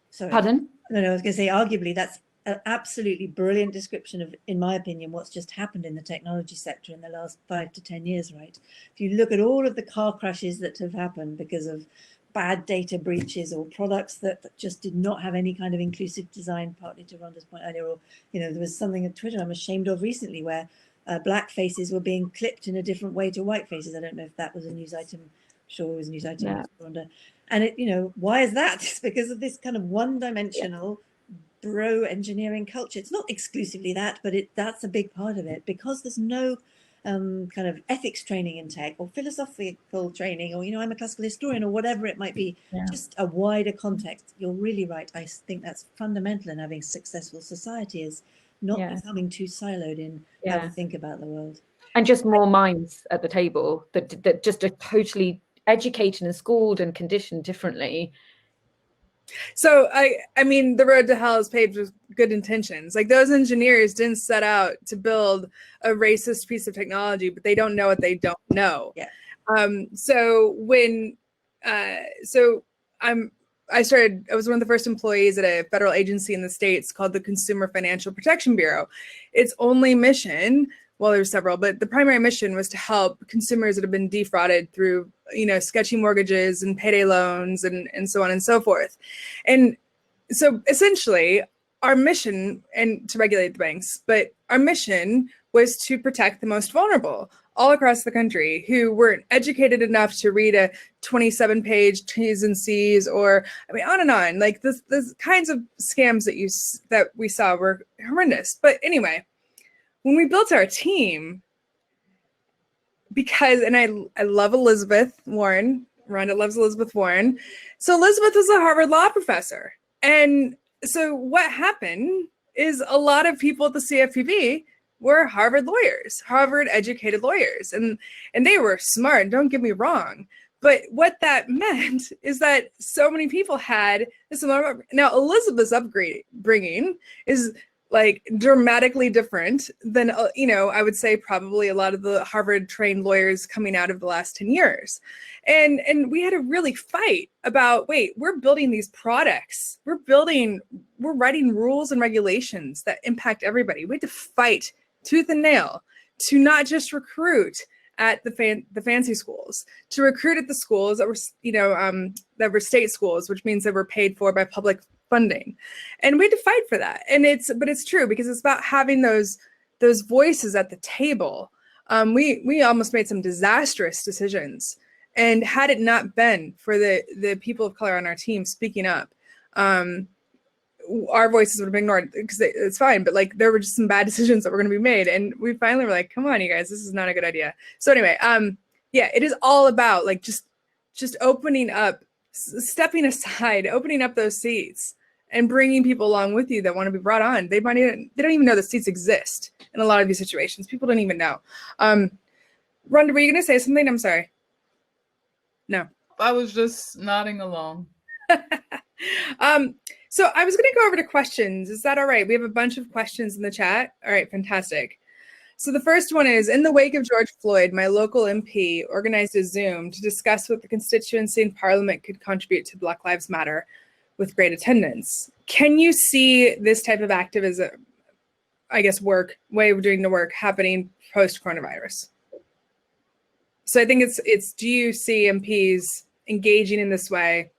sorry. Pardon? No, I was going to say, arguably, that's an absolutely brilliant description of, in my opinion, what's just happened in the technology sector in the last 5 to 10 years, right? If you look at all of the car crashes that have happened because of bad data breaches or products that just did not have any kind of inclusive design, partly to Ronda's point earlier, or, you know, there was something at Twitter I'm ashamed of recently where black faces were being clipped in a different way to white faces. I don't know if that was a news item. I'm sure it was a news item, yeah. Ronda. And it, you know, why is that? It's because of this kind of one-dimensional bro engineering culture. It's not exclusively that, but that's a big part of it, because there's no kind of ethics training in tech or philosophical training, or, you know, I'm a classical historian or whatever it might be, just a wider context. You're really right. I think that's fundamental in having a successful society, is not becoming too siloed in how to think about the world. And just more minds at the table that just are totally educated and schooled and conditioned differently. So I mean, the road to hell is paved with good intentions. Like, those engineers didn't set out to build a racist piece of technology, but they don't know what they don't know. Yeah. So when I was one of the first employees at a federal agency in the States called the Consumer Financial Protection Bureau. Its only mission, well, there's several, but the primary mission was to help consumers that have been defrauded through, you know, sketchy mortgages and payday loans and so on and so forth. And so essentially our mission, and to regulate the banks, but our mission was to protect the most vulnerable all across the country who weren't educated enough to read a 27-page T's and C's, or, I mean, on and on. Like, the kinds of scams that we saw were horrendous. But anyway, when we built our team, because, and I love Elizabeth Warren, Ronda loves Elizabeth Warren. So Elizabeth was a Harvard law professor. And so what happened is a lot of people at the CFPB were Harvard lawyers, Harvard educated lawyers, and they were smart, don't get me wrong. But what that meant is that so many people had this. Now, Elizabeth's upbringing is like dramatically different than, you know, I would say probably a lot of the Harvard trained lawyers coming out of the last 10 years. And we had to really fight about, wait, we're building these products. We're writing rules and regulations that impact everybody. We had to fight tooth and nail to not just recruit at the fancy schools, to recruit at the schools that were, you know, that were state schools, which means they were paid for by public funding. And we had to fight for that. But it's true, because it's about having those voices at the table. We almost made some disastrous decisions. And had it not been for the people of color on our team speaking up, our voices would have been ignored, because it's fine. But like, there were just some bad decisions that were going to be made. And we finally were like, come on, you guys, this is not a good idea. So anyway, yeah, it is all about like, just opening up, stepping aside, opening up those seats and bringing people along with you that want to be brought on. They don't even know the seats exist in a lot of these situations. People don't even know. Ronda, were you going to say something? I'm sorry. No. I was just nodding along. So I was going to go over to questions. Is that all right? We have a bunch of questions in the chat. All right, fantastic. So the first one is, in the wake of George Floyd, my local MP organized a Zoom to discuss what the constituency and Parliament could contribute to Black Lives Matter with great attendance. Can you see this type of activism, I guess, way of doing the work happening post-coronavirus? So I think it's do you see MPs engaging in this way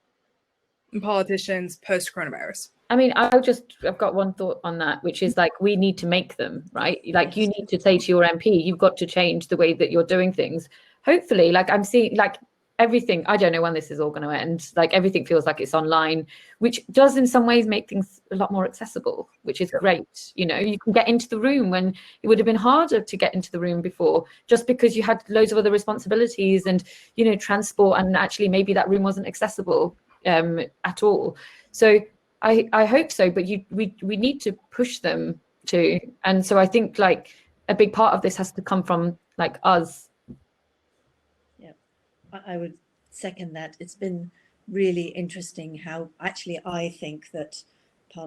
and politicians post-coronavirus? I mean, I've got one thought on that, which is like, we need to make them, right? Like, you need to say to your MP, you've got to change the way that you're doing things. Hopefully, like, I'm seeing like everything, I don't know when this is all going to end. Like, everything feels like it's online, which does in some ways make things a lot more accessible, which is great. You know, you can get into the room when it would have been harder to get into the room before, just because you had loads of other responsibilities and, you know, transport, and actually maybe that room wasn't accessible at all. So I hope so, but we need to push them to. And so I think like a big part of this has to come from like us. Yeah, I would second that. It's been really interesting how actually I think that,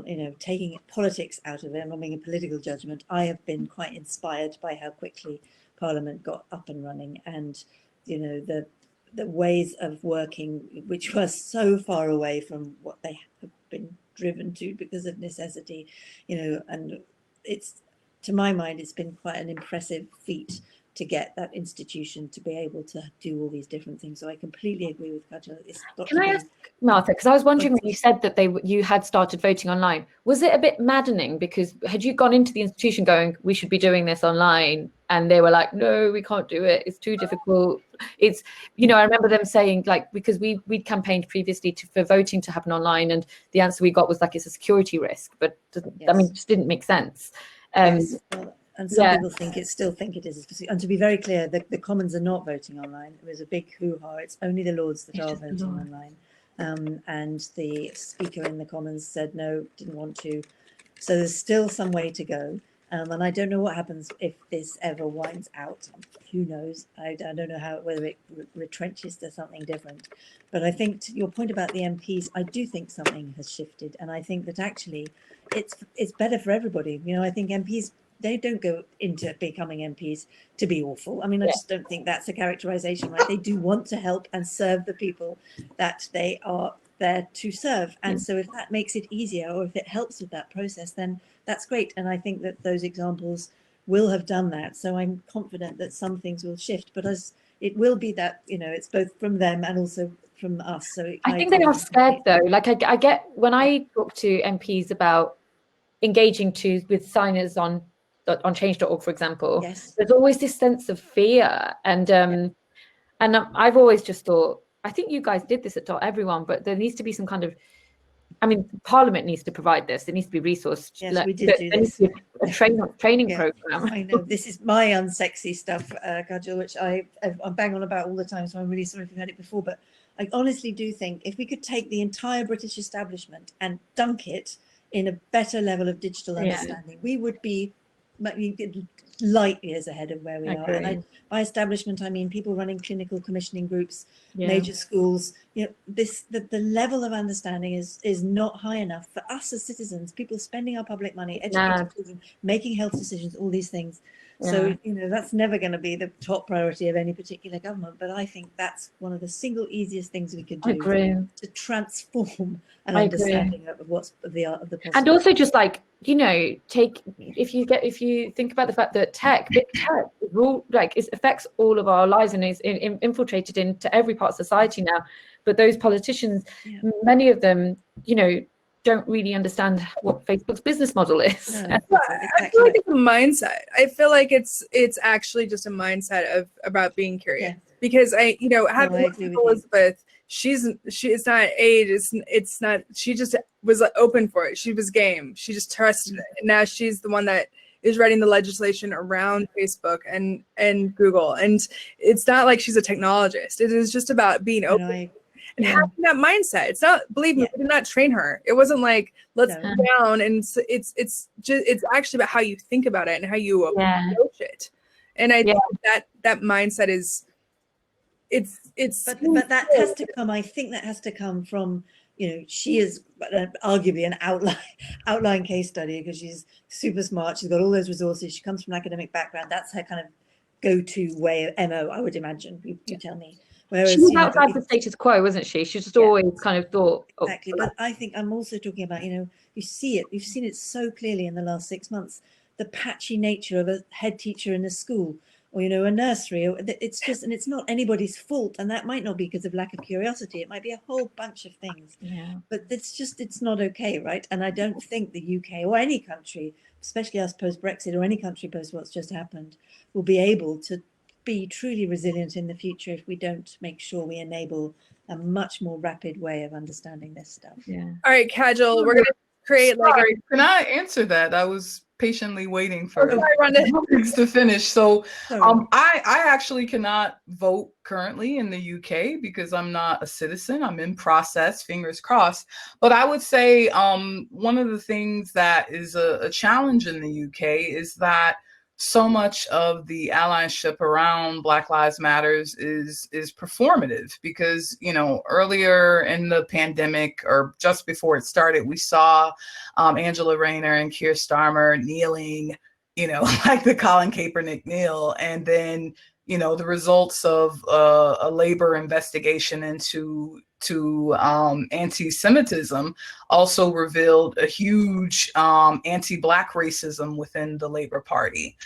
you know, taking politics out of it, not being a political judgment, I have been quite inspired by how quickly Parliament got up and running, and, you know, the ways of working, which was so far away from what they have been driven to because of necessity, you know, and it's, to my mind, it's been quite an impressive feat to get that institution to be able to do all these different things. So I completely agree with Kajal. Can I ask, Martha, because I was wondering when you said that you had started voting online, was it a bit maddening? Because had you gone into the institution going, we should be doing this online, and they were like, no, we can't do it, it's too difficult? It's, you know, I remember them saying, like, because we'd campaigned previously for voting to happen online, and the answer we got was like, it's a security risk, but I mean, it just didn't make sense. Yes. Well, and some people still think it is. And to be very clear, the Commons are not voting online. It was a big hoo-ha. It's only the Lords that are voting online. And the Speaker in the Commons said no, didn't want to. So there's still some way to go. And I don't know what happens if this ever winds out. Who knows? I don't know whether it retrenches to something different. But I think, to your point about the MPs, I do think something has shifted. And I think that actually it's better for everybody. You know, I think MPs, they don't go into becoming MPs to be awful. I mean, I just don't think that's a characterization, right? They do want to help and serve the people that they are there to serve. And so if that makes it easier, or if it helps with that process, then that's great. And I think that those examples will have done that. So I'm confident that some things will shift, but as it will be that, you know, it's both from them and also from us. So I think they are scared though. Like I get, when I talk to MPs about engaging with signers on Change.org, for example, there's always this sense of fear. And I've always just thought, I think you guys did this at .everyone, but there needs to be some kind of, I mean, Parliament needs to provide this. It needs to be resourced. Yes, we did do this. A training program. I know this is my unsexy stuff, Kajal, which I bang on about all the time. So I'm really sorry if you've heard it before, but I honestly do think if we could take the entire British establishment and dunk it in a better level of digital understanding, we would be light years ahead of where we are. And by establishment, I mean people running clinical commissioning groups, major schools. You know, the level of understanding is not high enough for us as citizens, people spending our public money, educating children, making health decisions, all these things. So, you know, that's never going to be the top priority of any particular government. But I think that's one of the single easiest things we could do to transform an understanding of what's of the possible. And also just like, you know, if you think about the fact that big tech it affects all of our lives and is infiltrated into every part of society now. But those politicians, many of them, you know, don't really understand what Facebook's business model is. I feel like it's a mindset. I feel like it's actually just a mindset about being curious. because No, having I worked agree with with you. Elizabeth, it's not age, it's not, she just was open for it. She was game. She just trusted it. And now she's the one that is writing the legislation around Facebook and Google. And it's not like she's a technologist. It is just about being And open and having that mindset. It's not, believe me, Yeah. we did not train her. It wasn't like, let's No. go down, and it's actually about how you think about it and how you approach it. And I think that mindset is, but that has to come, I think that has to come from, she is arguably an outline case study, because she's super smart. She's got all those resources. She comes from an academic background. That's her kind of go-to way of MO, I would imagine. You tell me. Whereas, she was outside the status quo, wasn't she? She just always kind of thought. Exactly. But I think I'm also talking about, you see it. You've seen it so clearly in the last 6 months, the patchy nature of a head teacher in a school, or, a nursery. It's just, and it's not anybody's fault. And that might not be because of lack of curiosity. It might be a whole bunch of things. Yeah. But it's not okay, right? And I don't think the UK or any country, especially us post-Brexit, or any country post what's just happened, will be able to be truly resilient in the future if we don't make sure we enable a much more rapid way of understanding this stuff. Yeah. all right, Kajal, we're going to create Sorry, can I answer that? I was patiently waiting for Ronda. things to finish. So Sorry. I actually cannot vote currently in the UK because I'm not a citizen. I'm in process, fingers crossed. But I would say one of the things that is a challenge in the UK is that so much of the allyship around Black Lives Matters is performative, because earlier in the pandemic, or just before it started, we saw Angela Rayner and Keir Starmer kneeling, like the Colin Kaepernick kneel, and then the results of a labor investigation into anti-Semitism also revealed a huge anti-Black racism within the Labour Party.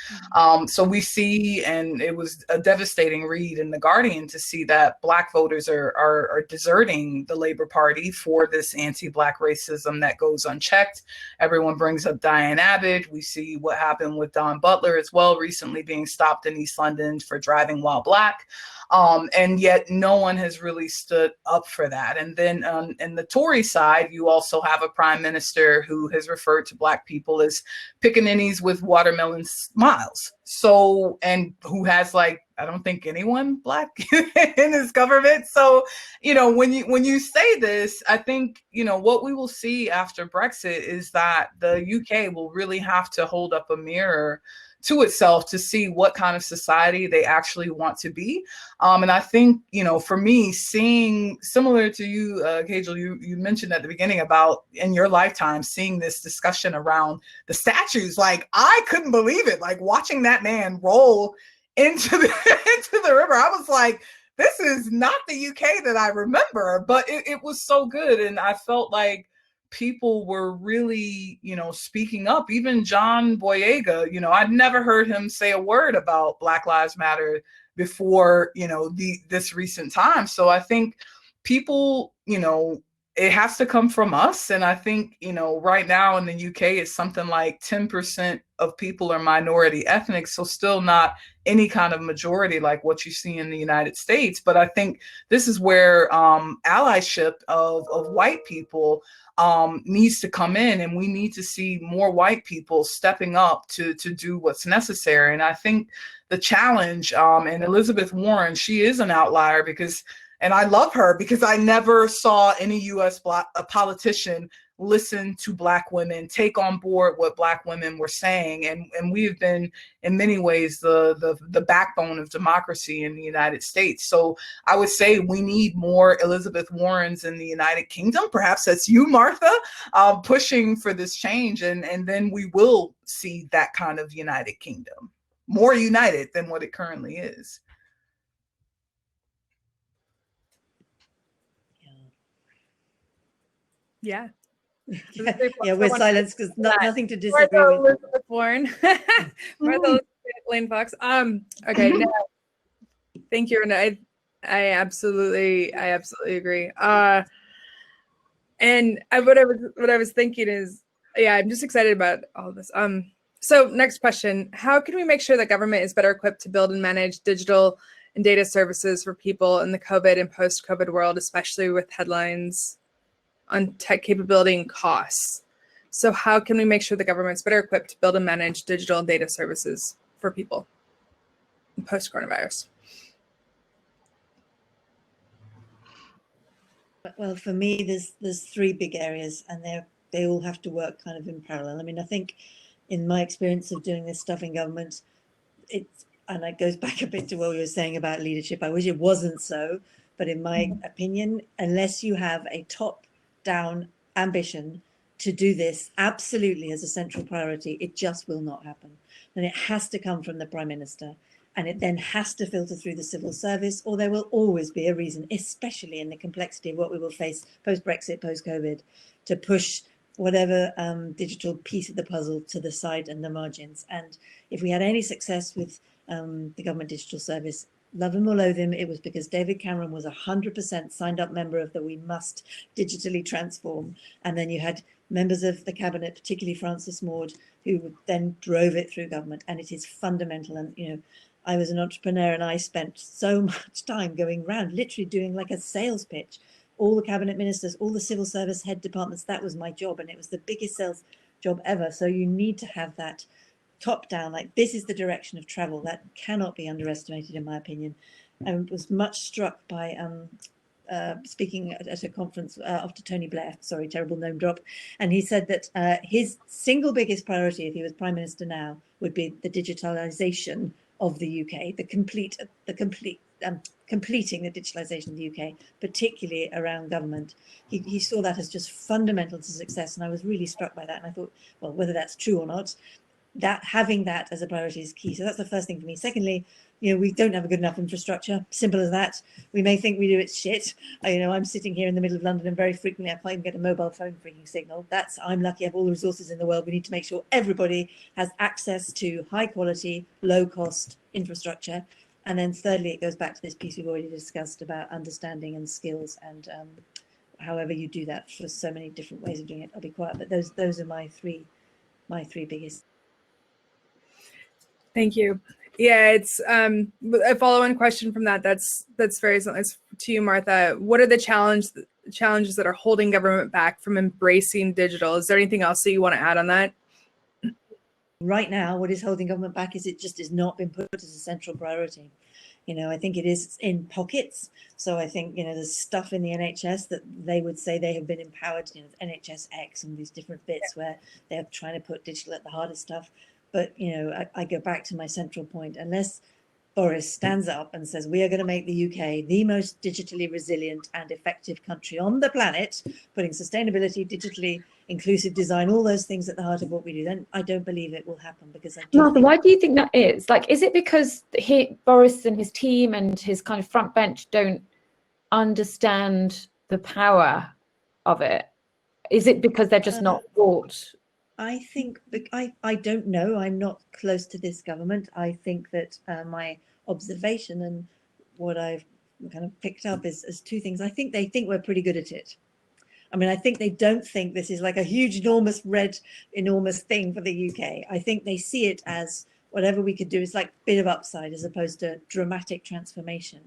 So we see, and it was a devastating read in The Guardian to see that Black voters are deserting the Labour Party for this anti-Black racism that goes unchecked. Everyone brings up Diane Abbott. We see what happened with Don Butler as well, recently being stopped in East London for driving while Black. And yet no one has really stood up for that. And then in the Tory side, you also have a prime minister who has referred to Black people as pickaninnies with watermelon smiles. So, and who has I don't think anyone Black in his government. So, when you say this, I think, what we will see after Brexit is that the UK will really have to hold up a mirror to itself to see what kind of society they actually want to be. And I think, for me, seeing, similar to you, Kajal, you mentioned at the beginning about in your lifetime, seeing this discussion around the statues, I couldn't believe it. Watching that man roll into the river, I was like, this is not the UK that I remember, but it was so good. And I felt like people were really, speaking up. Even John Boyega, I'd never heard him say a word about Black Lives Matter before, this recent time. So I think people, it has to come from us. And I think, right now in the UK, it's something like 10% of people are minority ethnic. So still not any kind of majority like what you see in the United States. But I think this is where allyship of white people needs to come in, and we need to see more white people stepping up to do what's necessary. And I think the challenge, and Elizabeth Warren, she is an outlier and I love her because I never saw any U.S. politician listen to Black women, take on board what Black women were saying. And we've been, in many ways, the backbone of democracy in the United States. So I would say we need more Elizabeth Warrens in the United Kingdom. Perhaps that's you, Martha, pushing for this change. And then we will see that kind of United Kingdom, more united than what it currently is. Yeah. Yeah, we're silenced because nothing to disagree Martha with. Elizabeth Warren. Martha Lane-Fox. Okay, no. Thank you, Ronda. I absolutely agree. And what I was thinking is, I'm just excited about all of this. So next question: how can we make sure that government is better equipped to build and manage digital and data services for people in the COVID and post-COVID world, especially with headlines on tech capability and costs. So how can we make sure the government's better equipped to build and manage digital and data services for people in post-coronavirus? Well, for me, there's three big areas, and they all have to work kind of in parallel. I mean, I think in my experience of doing this stuff in government, and it goes back a bit to what we were saying about leadership. I wish it wasn't so, but in my opinion, unless you have a top-down ambition to do this absolutely as a central priority, it just will not happen. And it has to come from the Prime Minister. And it then has to filter through the civil service, or there will always be a reason, especially in the complexity of what we will face post-Brexit, post-COVID, to push whatever digital piece of the puzzle to the side and the margins. And if we had any success with the government digital service, love him or loathe him, it was because David Cameron was 100% signed up member of the We Must Digitally Transform. And then you had members of the cabinet, particularly Francis Maude, who then drove it through government. And it is fundamental. And, you know, I was an entrepreneur and I spent so much time going around, literally doing like a sales pitch. All the cabinet ministers, all the civil service head departments, that was my job. And it was the biggest sales job ever. So you need to have that top down, like this is the direction of travel. That cannot be underestimated, in my opinion. I was much struck by speaking at a conference after Tony Blair, sorry, terrible name drop. And he said that his single biggest priority, if he was Prime Minister now, would be the digitalisation of the UK, completing the digitalisation of the UK, particularly around government. He saw that as just fundamental to success. And I was really struck by that. And I thought, well, whether that's true or not, that having that as a priority is key. So that's the first thing for me. Secondly, you know, we don't have a good enough infrastructure. Simple as that. We may think we do, it's shit. You know, I'm sitting here in the middle of London and very frequently I can't even get a mobile phone freaking signal. I'm lucky I have all the resources in the world. We need to make sure everybody has access to high quality, low cost infrastructure. And then thirdly, it goes back to this piece we've already discussed about understanding and skills, and however you do that, for so many different ways of doing it. I'll be quiet, but those are my three biggest. Thank you. Yeah, it's a follow-on question from that. That's very similar to you, Martha. What are the challenges that are holding government back from embracing digital? Is there anything else that you want to add on that? Right now, what is holding government back is it just has not been put as a central priority. You know, I think it is in pockets. So I think, you know, there's stuff in the NHS that they would say they have been empowered, you know, NHS X and these different bits where they're trying to put digital at the heart of stuff. But, you know, I go back to my central point. Unless Boris stands up and says, we are going to make the UK the most digitally resilient and effective country on the planet, putting sustainability, digitally inclusive design, all those things at the heart of what we do, then I don't believe it will happen. Because I do Martha, why do you think that is? Like, is it because Boris and his team and his kind of front bench don't understand the power of it? Is it because they're just not taught? I think, I don't know. I'm not close to this government. I think that my observation and what I've kind of picked up is two things. I think they think we're pretty good at it. I mean, I think they don't think this is like a huge, enormous thing for the UK. I think they see it as whatever we could do is like a bit of upside as opposed to dramatic transformation.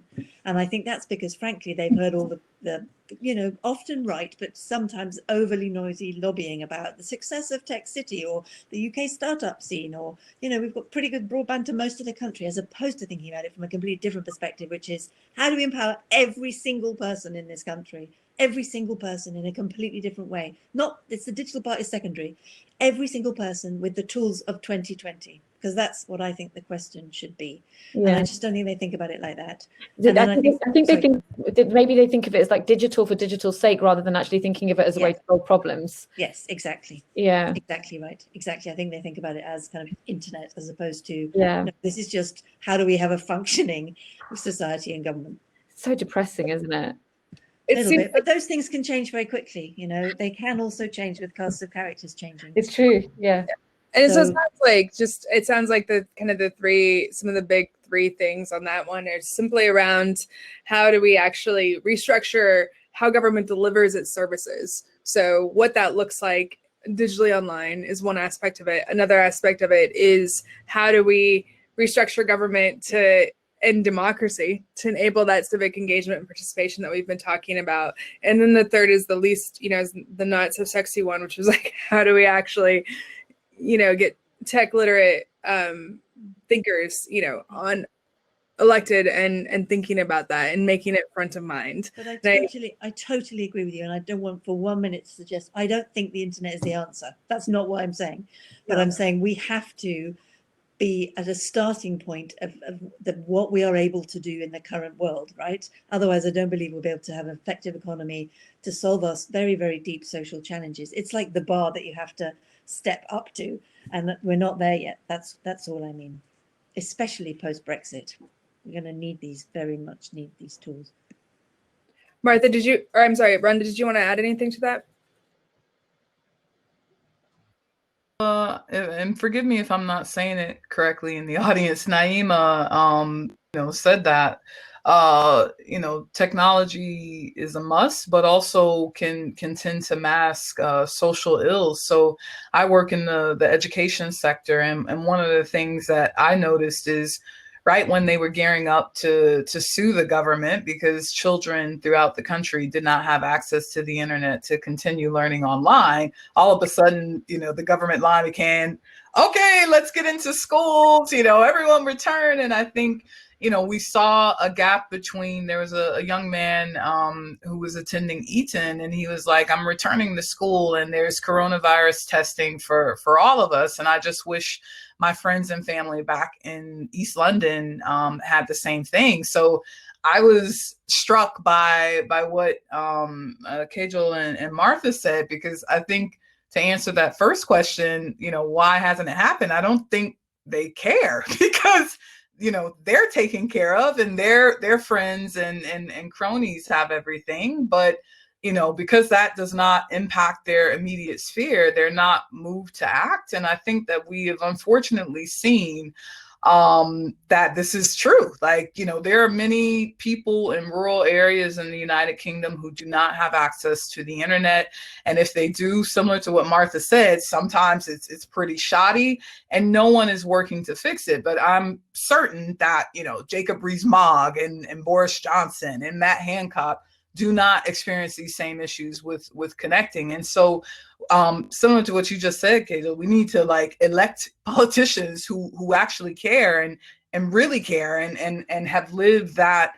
And I think that's because, frankly, they've heard all the you know, often right, but sometimes overly noisy lobbying about the success of Tech City or the UK startup scene, or, you know, we've got pretty good broadband to most of the country, as opposed to thinking about it from a completely different perspective, which is how do we empower every single person in this country, every single person in a completely different way? It's the digital part is secondary. Every single person with the tools of 2020. Because that's what I think the question should be. Yeah. And I just don't think they think about it like that. I think they think maybe they think of it as like digital for digital's sake rather than actually thinking of it as a way to solve problems. Yes, exactly. Yeah. Exactly right. Exactly. I think they think about it as kind of internet as opposed to, no, this is just how do we have a functioning society and government. So depressing, isn't it? A little bit, but those things can change very quickly. You know, they can also change with casts of characters changing. It's true. Yeah. And so it sounds like the kind of some of the big three things on that one are simply around how do we actually restructure how government delivers its services. So what that looks like digitally online is one aspect of it. Another aspect of it is how do we restructure government to and democracy to enable that civic engagement and participation that we've been talking about. And then the third is the least, is the not so sexy one, which was like, how do we actually, get tech literate thinkers, on elected and thinking about that and making it front of mind. But I totally agree with you. And I don't want for 1 minute to suggest, I don't think the internet is the answer. That's not what I'm saying. But I'm saying we have to be at a starting point of what we are able to do in the current world, right? Otherwise, I don't believe we'll be able to have an effective economy to solve our very, very deep social challenges. It's like the bar that you have to step up to, and we're not there yet. That's all I mean, especially post-Brexit. We're going to very much need these tools. Martha, Ronda, did you want to add anything to that? And forgive me if I'm not saying it correctly in the audience. Naima, said that, technology is a must, but also can tend to mask social ills. So I work in the education sector, and one of the things that I noticed is right when they were gearing up to sue the government because children throughout the country did not have access to the internet to continue learning online, all of a sudden, the government line became, okay, let's get into schools, everyone return. And I think, we saw a gap between, there was a young man who was attending Eton, and he was like, I'm returning to school and there's coronavirus testing for all of us. And I just wish my friends and family back in East London had the same thing. So I was struck by what Kajal and Martha said, because I think to answer that first question, why hasn't it happened? I don't think they care because they're taken care of and their friends and cronies have everything. But because that does not impact their immediate sphere, they're not moved to act. And I think that we have unfortunately seen that this is true. Like, there are many people in rural areas in the United Kingdom who do not have access to the internet. And if they do, similar to what Martha said, sometimes it's pretty shoddy and no one is working to fix it. But I'm certain that, Jacob Rees-Mogg and Boris Johnson and Matt Hancock do not experience these same issues with connecting. And so similar to what you just said, Kajal, we need to elect politicians who actually care and really care and have lived that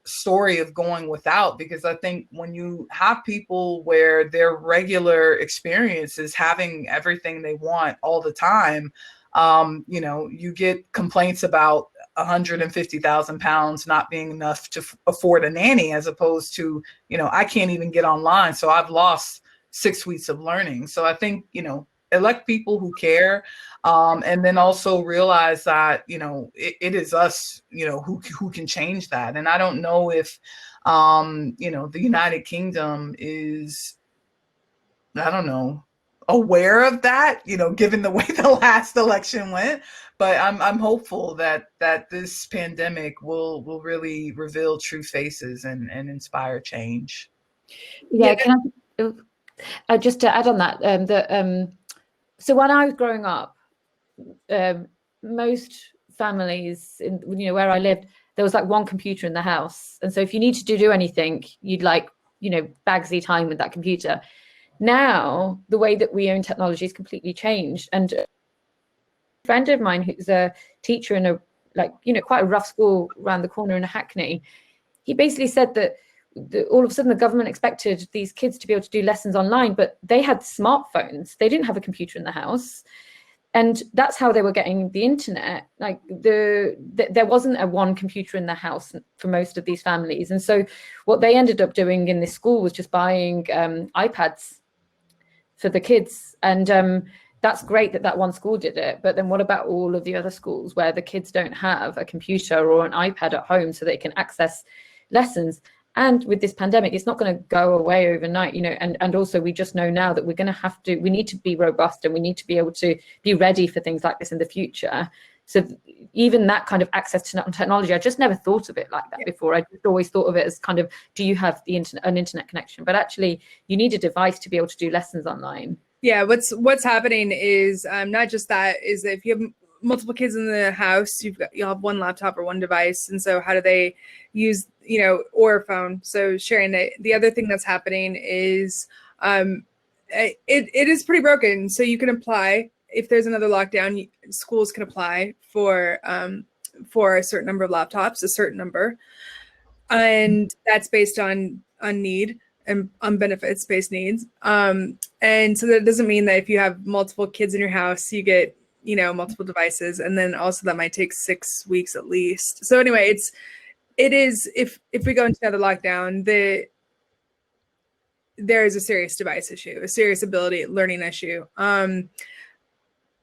story of going without. Because I think when you have people where their regular experience is having everything they want all the time, you get complaints about £150,000 not being enough to afford a nanny, as opposed to, I can't even get online, so I've lost 6 weeks of learning. So I think, elect people who care, and then also realize that, it is us, who can change that. And I don't know if, the United Kingdom is, I don't know, aware of that, given the way the last election went. But I'm hopeful that this pandemic will really reveal true faces and inspire change. Yeah, can I just to add on that, so when I was growing up, most families in where I lived, there was one computer in the house, and so if you needed to do anything, you'd Bagsy time with that computer. Now the way that we own technology is completely changed, and a friend of mine who's a teacher in a quite a rough school around the corner in Hackney, he basically said that all of a sudden the government expected these kids to be able to do lessons online, but they had smartphones. They didn't have a computer in the house. And that's how they were getting the internet. There wasn't a one computer in the house for most of these families. And so what they ended up doing in this school was just buying iPads for the kids. And that's great that one school did it. But then what about all of the other schools where the kids don't have a computer or an iPad at home so they can access lessons? And with this pandemic, it's not going to go away overnight, and also we just know now that we need to be robust, and we need to be able to be ready for things like this in the future. So even that kind of access to technology, I just never thought of it like that before. I just always thought of it as kind of, do you have an internet connection? But actually you need a device to be able to do lessons online. Yeah, what's happening is not just that, is that if you have multiple kids in the house, you'll have one laptop or one device, and so how do they use, or a phone? So sharing it. The other thing that's happening is it is pretty broken. So you can apply if there's another lockdown. Schools can apply for a certain number of laptops, a certain number, and that's based on need and on benefits-based needs. And so that doesn't mean that if you have multiple kids in your house, you get multiple devices, and then also that might take 6 weeks at least. So anyway, it is if we go into another lockdown, there is a serious device issue, a serious ability learning issue.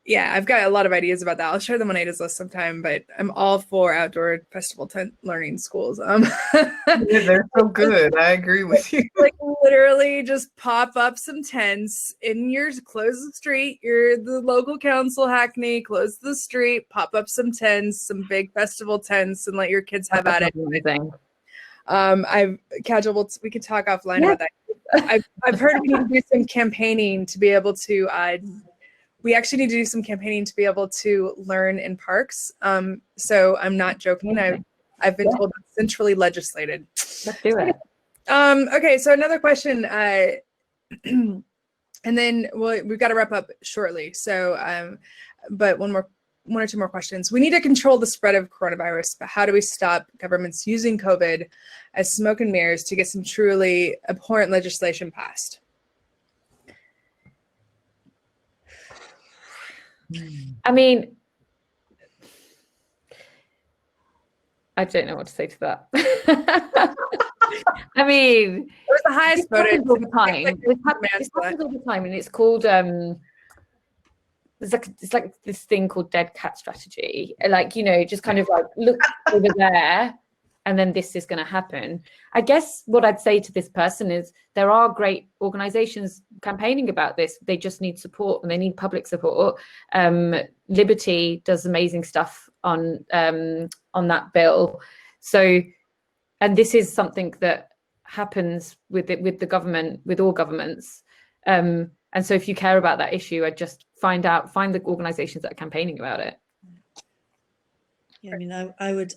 Yeah, I've got a lot of ideas about that. I'll share them on Ada's list sometime, but I'm all for outdoor festival tent learning schools. Yeah, they're so good. I agree with you. Like literally just pop up some tents close the street. You're the local council, Hackney, close the street, pop up some tents, some big festival tents, and let your kids have at it. We could talk offline about that. I've heard we need to do some campaigning to be able to we actually need to do some campaigning to be able to learn in parks. So I'm not joking. I've been told it's centrally legislated. Let's do it. Okay, so another question, and then we've got to wrap up shortly. So, but one or two more questions. We need to control the spread of coronavirus, but how do we stop governments using COVID as smoke and mirrors to get some truly abhorrent legislation passed? I mean, I don't know what to say to that. I mean, it was the highest voted all the time. It happens all the time, and it's called it's like this thing called dead cat strategy. Like, just kind of like look over there, and then this is going to happen. I guess what I'd say to this person is there are great organizations campaigning about this. They just need support, and they need public support. Liberty does amazing stuff on that bill. So, and this is something that happens with the government, with all governments. And so if you care about that issue, I'd just find the organizations that are campaigning about it. Yeah, I mean, I would,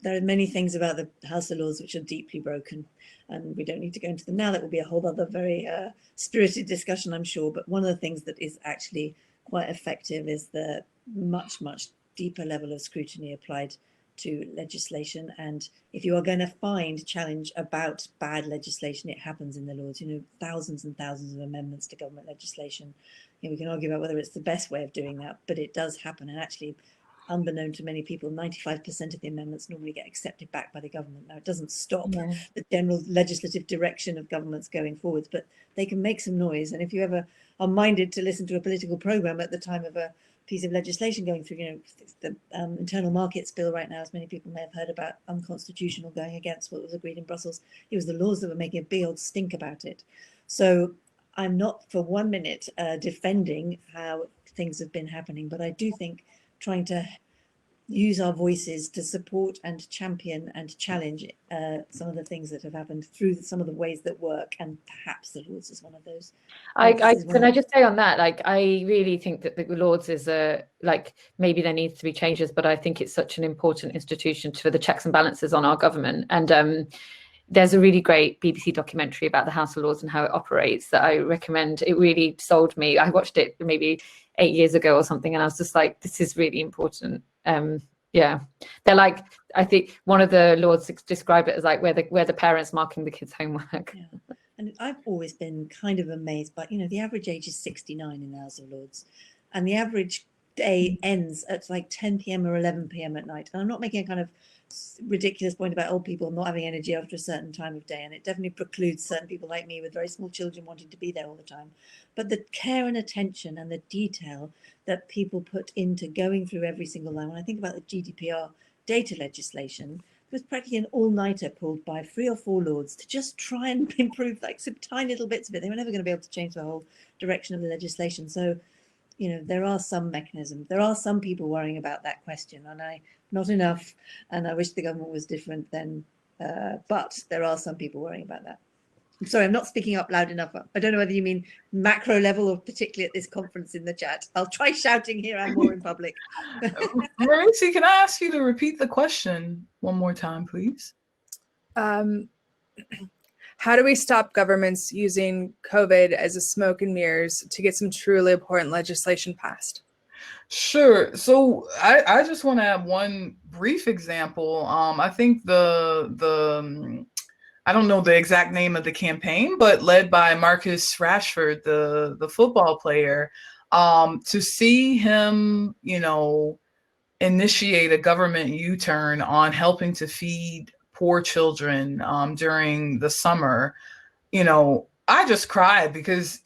there are many things about the House of Lords which are deeply broken, and we don't need to go into them now. That will be a whole other very spirited discussion, I'm sure. But one of the things that is actually quite effective is the much, much deeper level of scrutiny applied to legislation. And if you are going to find challenge about bad legislation, it happens in the Lords. Thousands and thousands of amendments to government legislation. We can argue about whether it's the best way of doing that, but it does happen. And actually, unbeknown to many people, 95% of the amendments normally get accepted back by the government. Now, it doesn't stop the general legislative direction of governments going forwards, but they can make some noise. And if you ever are minded to listen to a political programme at the time of a piece of legislation going through, the internal markets bill right now, as many people may have heard about, unconstitutional, going against what was agreed in Brussels. It was the Lords that were making a big old stink about it. So I'm not for 1 minute defending how things have been happening, but I do think trying to use our voices to support and champion and challenge some of the things that have happened through some of the ways that work, and perhaps the Lords is one of those. Can I just say on that, I really think that the Lords is maybe there needs to be changes, but I think it's such an important institution for the checks and balances on our government. And there's a really great BBC documentary about the House of Lords and how it operates that I recommend. It really sold me. I watched it maybe 8 years ago or something, and I was just like, this is really important. They're like, I think one of the Lords described it as like where the parents marking the kids' homework. Yeah. And I've always been kind of amazed by, the average age is 69 in the House of Lords, and the average day ends at like 10 p.m. or 11 p.m. at night. And I'm not making a kind of ridiculous point about old people not having energy after a certain time of day, and it definitely precludes certain people like me with very small children wanting to be there all the time. But the care and attention and the detail that people put into going through every single line, when I think about the GDPR data legislation, it was practically an all-nighter pulled by 3 or 4 Lords to just try and improve like some tiny little bits of it. They were never going to be able to change the whole direction of the legislation. So there are some mechanisms. There are some people worrying about that question, and not enough. And I wish the government was different then. But there are some people worrying about that. I'm sorry, I'm not speaking up loud enough. I don't know whether you mean macro level or particularly at this conference in the chat. I'll try shouting here and more in public. Maurice, can I ask you to repeat the question one more time, please? How do we stop governments using COVID as a smoke and mirrors to get some truly important legislation passed? Sure. So I just want to add one brief example. I think I don't know the exact name of the campaign, but led by Marcus Rashford, the football player, to see him, initiate a government U-turn on helping to feed poor children during the summer, I just cried because,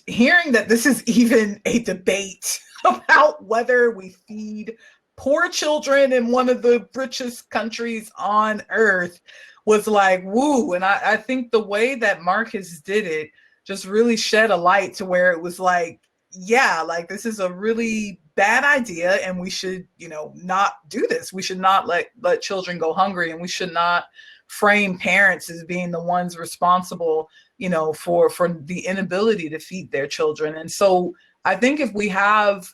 hearing that this is even a debate about whether we feed poor children in one of the richest countries on earth was like, woo. And I think the way that Marcus did it just really shed a light to where it was like, yeah, like this is a really bad idea and we should, not do this. We should not let children go hungry, and we should not frame parents as being the ones responsible, for the inability to feed their children. And so I think if we have,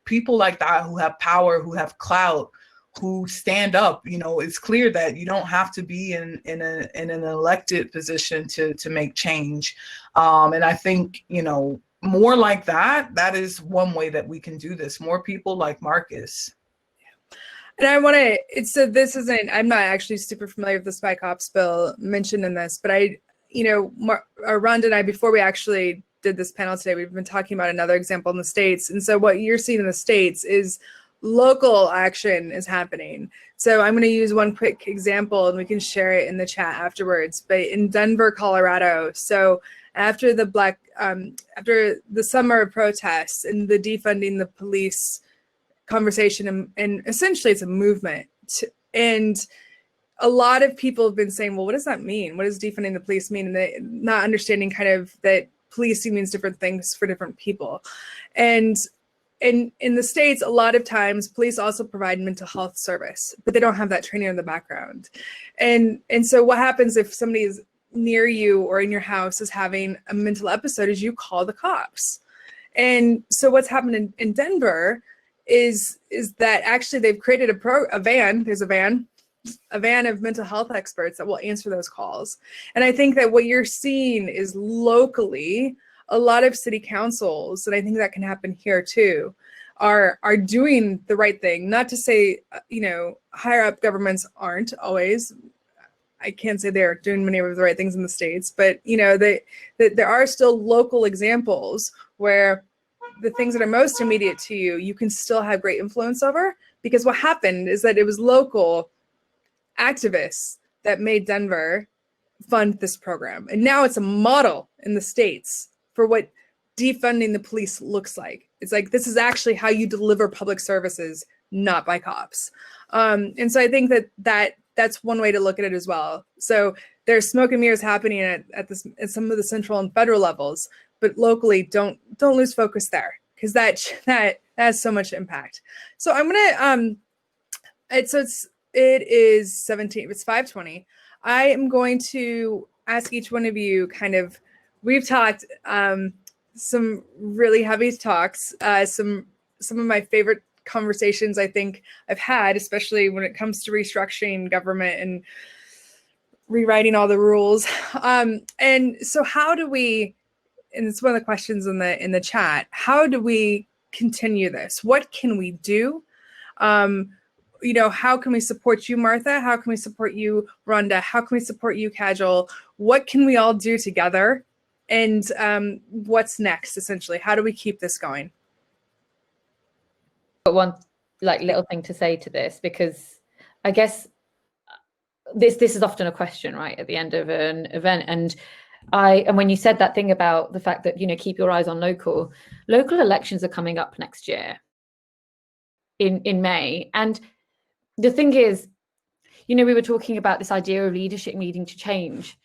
people like that who have power, who have clout, who stand up, it's clear that you don't have to be in an elected position to make change. And I think, more like that is one way that we can do this. More people like Marcus. And I want to, I'm not actually super familiar with the spy cops bill mentioned in this, but Ronda and I, before we actually did this panel today, we've been talking about another example in the States. And so what you're seeing in the States is local action is happening. So I'm going to use one quick example and we can share it in the chat afterwards. But in Denver, Colorado, so after the summer of protests and the defunding the police conversation, and essentially it's a movement. And a lot of people have been saying, well, what does that mean? What does defunding the police mean? And they not understanding kind of that policing means different things for different people. And in the States, a lot of times police also provide mental health service, but they don't have that training in the background. And so what happens if somebody is near you or in your house is having a mental episode is you call the cops. And so what's happened in Denver is that actually they've created a van. There's a van of mental health experts that will answer those calls. And I think that what you're seeing is locally, a lot of city councils, and I think that can happen here too, are doing the right thing. Not to say, higher up governments aren't always. I can't say they're doing many of the right things in the States, but there are still local examples where the things that are most immediate to you, you can still have great influence over, because what happened is that it was local activists that made Denver fund this program. And now it's a model in the States for what defunding the police looks like. It's like, this is actually how you deliver public services, not by cops. And so I think that's one way to look at it as well. So there's smoke and mirrors happening at some of the central and federal levels, but locally, don't lose focus there, because that has so much impact. So I'm gonna it is 17. It's 5:20. I am going to ask each one of you we've talked some really heavy talks, some of my favorite conversations I think I've had, especially when it comes to restructuring government and rewriting all the rules. And so how do we, and it's one of the questions in the chat, how do we continue this? What can we do? How can we support you, Martha? How can we support you, Ronda? How can we support you, Kajal? What can we all do together? And what's next, essentially? How do we keep this going? But one little thing to say to this, because I guess this is often a question, right, at the end of an event. And when you said that thing about the fact that, keep your eyes on local elections are coming up next year in May. And the thing is, we were talking about this idea of leadership needing to change.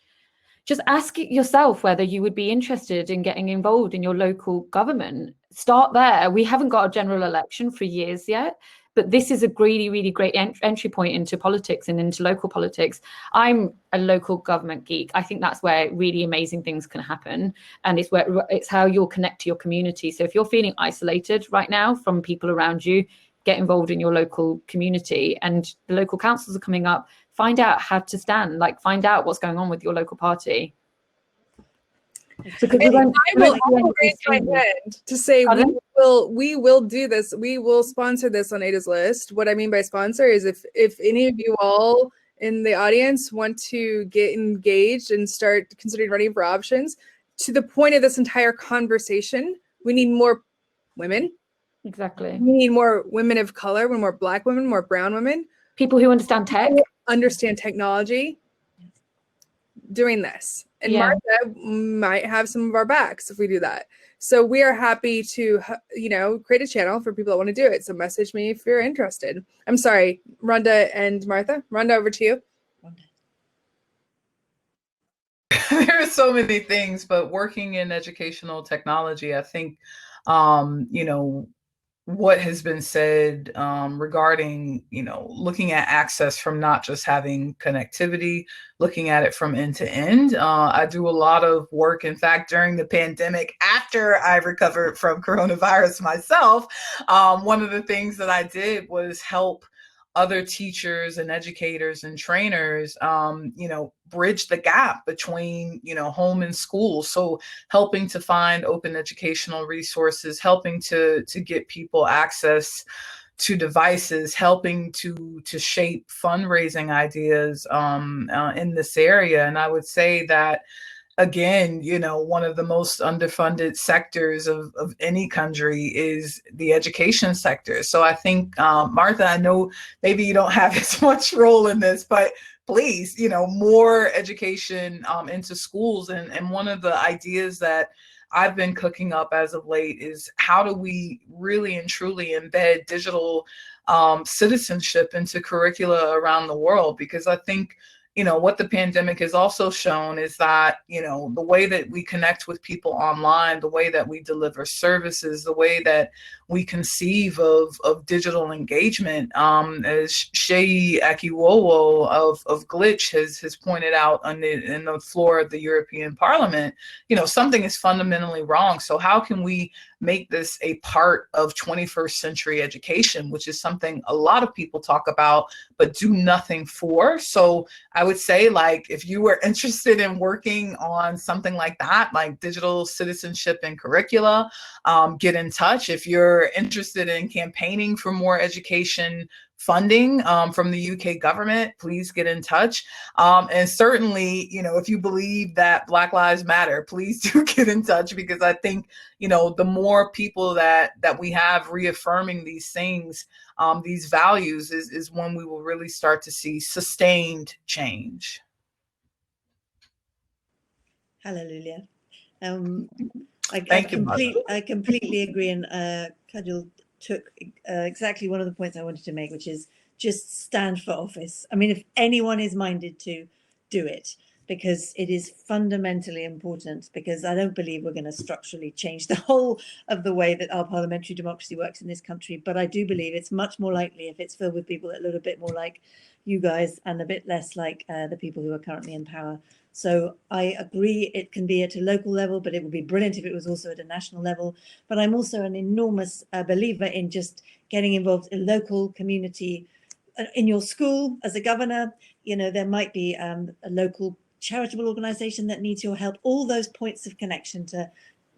Just ask yourself whether you would be interested in getting involved in your local government. Start there. We haven't got a general election for years yet, But this is a really, really great entry point into politics and into local politics. I'm a local government geek. I think that's where really amazing things can happen. And it's how you'll connect to your community. So if you're feeling isolated right now from people around you, get involved in your local community, and the local councils are coming up. Find out how to stand, like find out what's going on with your local party. Because I will raise my hand to say we will do this. We will sponsor this on Ada's List. What I mean by sponsor is if any of you all in the audience want to get engaged and start considering running for options, to the point of this entire conversation, we need more women. Exactly. We need more women of color, more Black women, more brown women. People who understand tech. Understand technology. Doing this. And Martha might have some of our backs if we do that. So we are happy to, create a channel for people that want to do it. So message me if you're interested. I'm sorry, Ronda and Martha. Ronda, over to you. There are so many things, but working in educational technology, I think, what has been said regarding, looking at access from not just having connectivity, looking at it from end to end. I do a lot of work. In fact, during the pandemic, after I recovered from coronavirus myself, one of the things that I did was help other teachers and educators and trainers, bridge the gap between, home and school. So helping to find open educational resources, helping to get people access to devices, helping to shape fundraising ideas in this area. And I would say that, again, one of the most underfunded sectors of any country is the education sector. So I think, Martha, I know maybe you don't have as much role in this, but please, more education into schools. And one of the ideas that I've been cooking up as of late is how do we really and truly embed digital citizenship into curricula around the world? Because I think, what the pandemic has also shown is that, the way that we connect with people online, the way that we deliver services, the way that we conceive of digital engagement, as Seyi Akiwowo of Glitch has pointed out in the floor of the European Parliament, something is fundamentally wrong. So how can we make this a part of 21st century education, which is something a lot of people talk about, but do nothing for? So I would say, like, if you were interested in working on something like that, like digital citizenship and curricula, get in touch. If you're interested in campaigning for more education funding from the UK government, please get in touch. And certainly, if you believe that Black Lives Matter, please do get in touch, because I think, the more people that we have reaffirming these things, these values, is when we will really start to see sustained change. Hallelujah. Thank you, I completely agree. And Kajal took exactly one of the points I wanted to make, which is just stand for office. I mean, if anyone is minded to, do it, because it is fundamentally important, because I don't believe we're going to structurally change the whole of the way that our parliamentary democracy works in this country. But I do believe it's much more likely if it's filled with people that look a bit more like you guys and a bit less like the people who are currently in power. So I agree it can be at a local level, but it would be brilliant if it was also at a national level. But I'm also an enormous believer in just getting involved in local community. In your school, as a governor, there might be a local charitable organization that needs your help. All those points of connection to,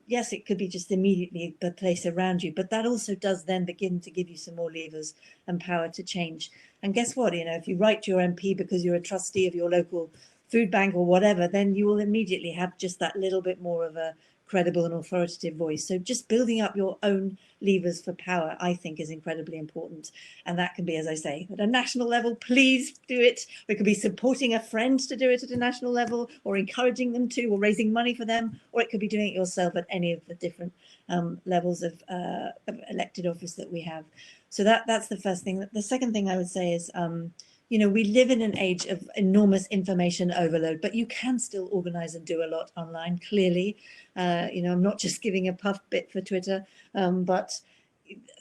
yes, it could be just immediately the place around you, but that also does then begin to give you some more levers and power to change. And guess what? If you write to your MP because you're a trustee of your local food bank or whatever, then you will immediately have just that little bit more of a credible and authoritative voice. So just building up your own levers for power, I think, is incredibly important. And that can be, as I say, at a national level. Please do it. We could be supporting a friend to do it at a national level, or encouraging them to, or raising money for them, or it could be doing it yourself at any of the different levels of elected office that we have. So that's the first thing. The second thing I would say is, we live in an age of enormous information overload, but you can still organize and do a lot online, clearly. I'm not just giving a puff bit for Twitter, but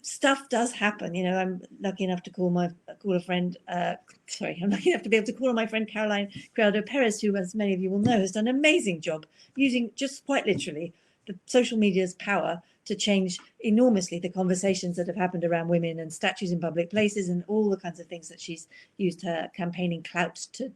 stuff does happen. You know, I'm lucky enough to call a friend. I'm lucky enough to be able to call on my friend Caroline Criado Perez, who, as many of you will know, has done an amazing job using just quite literally the social media's power to change enormously the conversations that have happened around women and statues in public places and all the kinds of things that she's used her campaigning clout to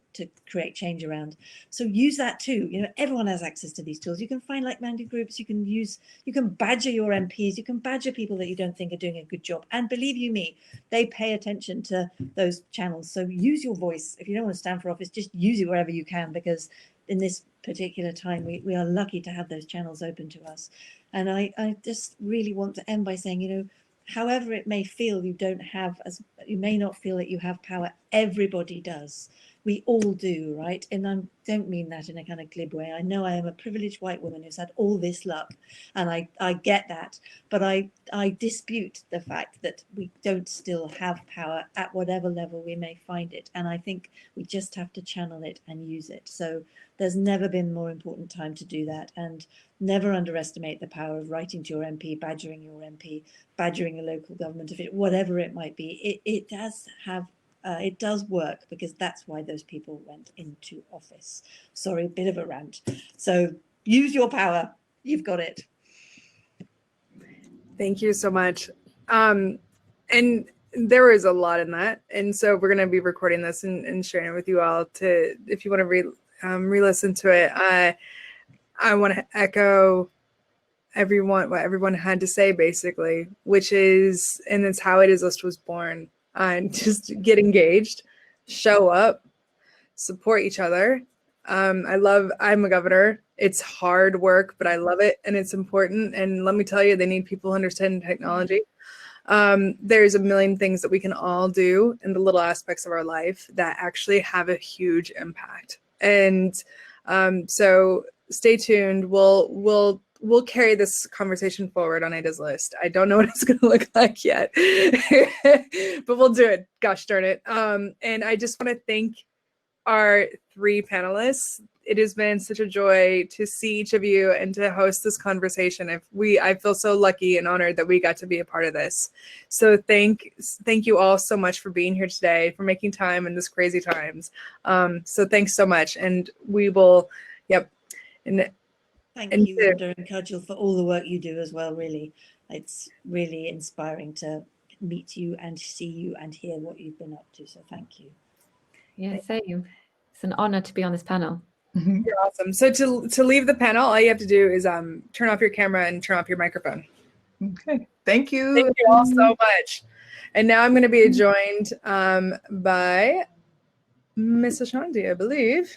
create change around. So use that too. You know, everyone has access to these tools. You can find like-minded groups, you can badger your MPs, you can badger people that you don't think are doing a good job. And believe you me, they pay attention to those channels. So use your voice. If you don't want to stand for office, just use it wherever you can, because in this particular time, we are lucky to have those channels open to us. And I just really want to end by saying, you know, however it may feel, you may not feel that you have power. Everybody does. We all do, right? And I don't mean that in a kind of glib way. I know I am a privileged white woman who's had all this luck, and I get that. But I dispute the fact that we don't still have power at whatever level we may find it. And I think we just have to channel it and use it. So there's never been a more important time to do that. And never underestimate the power of writing to your MP, badgering your MP, badgering a local government, whatever it might be. It does have. It does work, because that's why those people went into office. Sorry, a bit of a rant. So use your power. You've got it. Thank you so much. And there is a lot in that. And so we're going to be recording this and sharing it with you all if you want to re-listen to it. I want to echo what everyone had to say, basically, which is, and it's how It Is List was born. Just get engaged, show up, support each other. I'm a governor. It's hard work, but I love it, and it's important. And let me tell you, they need people who understand technology. There's a million things that we can all do in the little aspects of our life that actually have a huge impact. And so stay tuned. We'll carry this conversation forward on Ada's list. I don't know what it's going to look like yet, but we'll do it. Gosh darn it. And I just want to thank our 3 panelists. It has been such a joy to see each of you and to host this conversation. I feel so lucky and honored that we got to be a part of this. So thank you all so much for being here today, for making time in this crazy times. So thanks so much. And we will, Thank you, Ronda and Kajal, for all the work you do as well, really. It's really inspiring to meet you and see you and hear what you've been up to. So thank you. Yeah, same. It's an honor to be on this panel. You're awesome. So to leave the panel, all you have to do is turn off your camera and turn off your microphone. Okay. Thank you. Thank you all so much. And now I'm going to be joined by Miss Ashanti, I believe.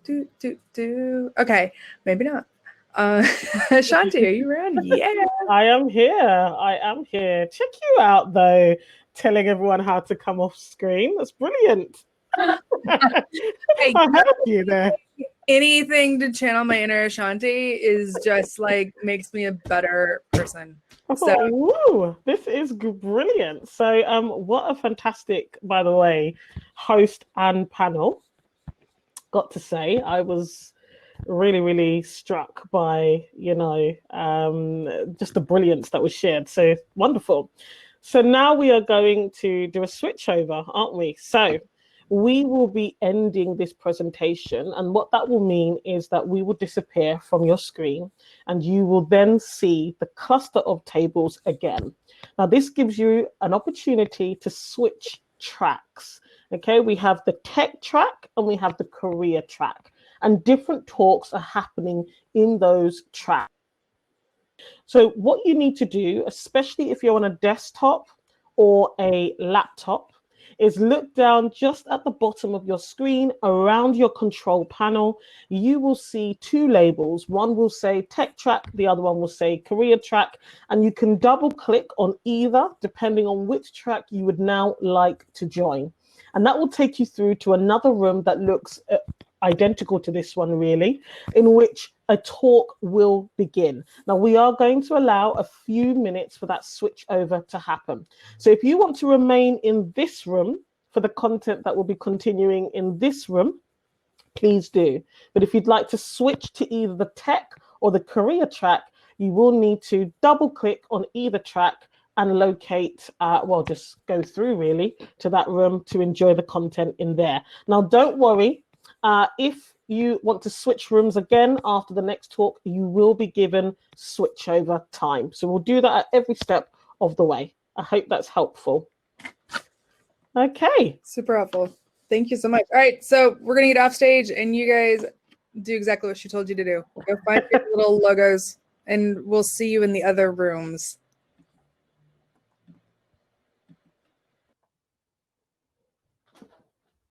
Okay, maybe not. Ashanti, are you around? Yeah. I am here. Check you out, though, telling everyone how to come off screen. That's brilliant. Hey, I heard you there. Anything to channel my inner Ashanti is just like makes me a better person. I thought, ooh, this is brilliant. So what a fantastic, by the way, host and panel. Got to say, I was really, really struck by, just the brilliance that was shared. So wonderful. So now we are going to do a switchover, aren't we? So we will be ending this presentation, and what that will mean is that we will disappear from your screen and you will then see the cluster of tables again. Now this gives you an opportunity to switch tracks. Okay, we have the tech track and we have the career track, and different talks are happening in those tracks. So what you need to do, especially if you're on a desktop or a laptop, is look down just at the bottom of your screen around your control panel. You will see 2 labels. One will say tech track, the other one will say career track, and you can double click on either depending on which track you would now like to join. And that will take you through to another room that looks identical to this one, really, in which a talk will begin. Now, we are going to allow a few minutes for that switch over to happen. So if you want to remain in this room for the content that will be continuing in this room, please do. But if you'd like to switch to either the tech or the career track, you will need to double click on either track and locate, just go through really to that room to enjoy the content in there. Now, don't worry, if you want to switch rooms again after the next talk, you will be given switchover time. So we'll do that at every step of the way. I hope that's helpful. Okay. Super helpful. Thank you so much. All right, so we're gonna get off stage and you guys do exactly what she told you to do. Go find your little logos and we'll see you in the other rooms.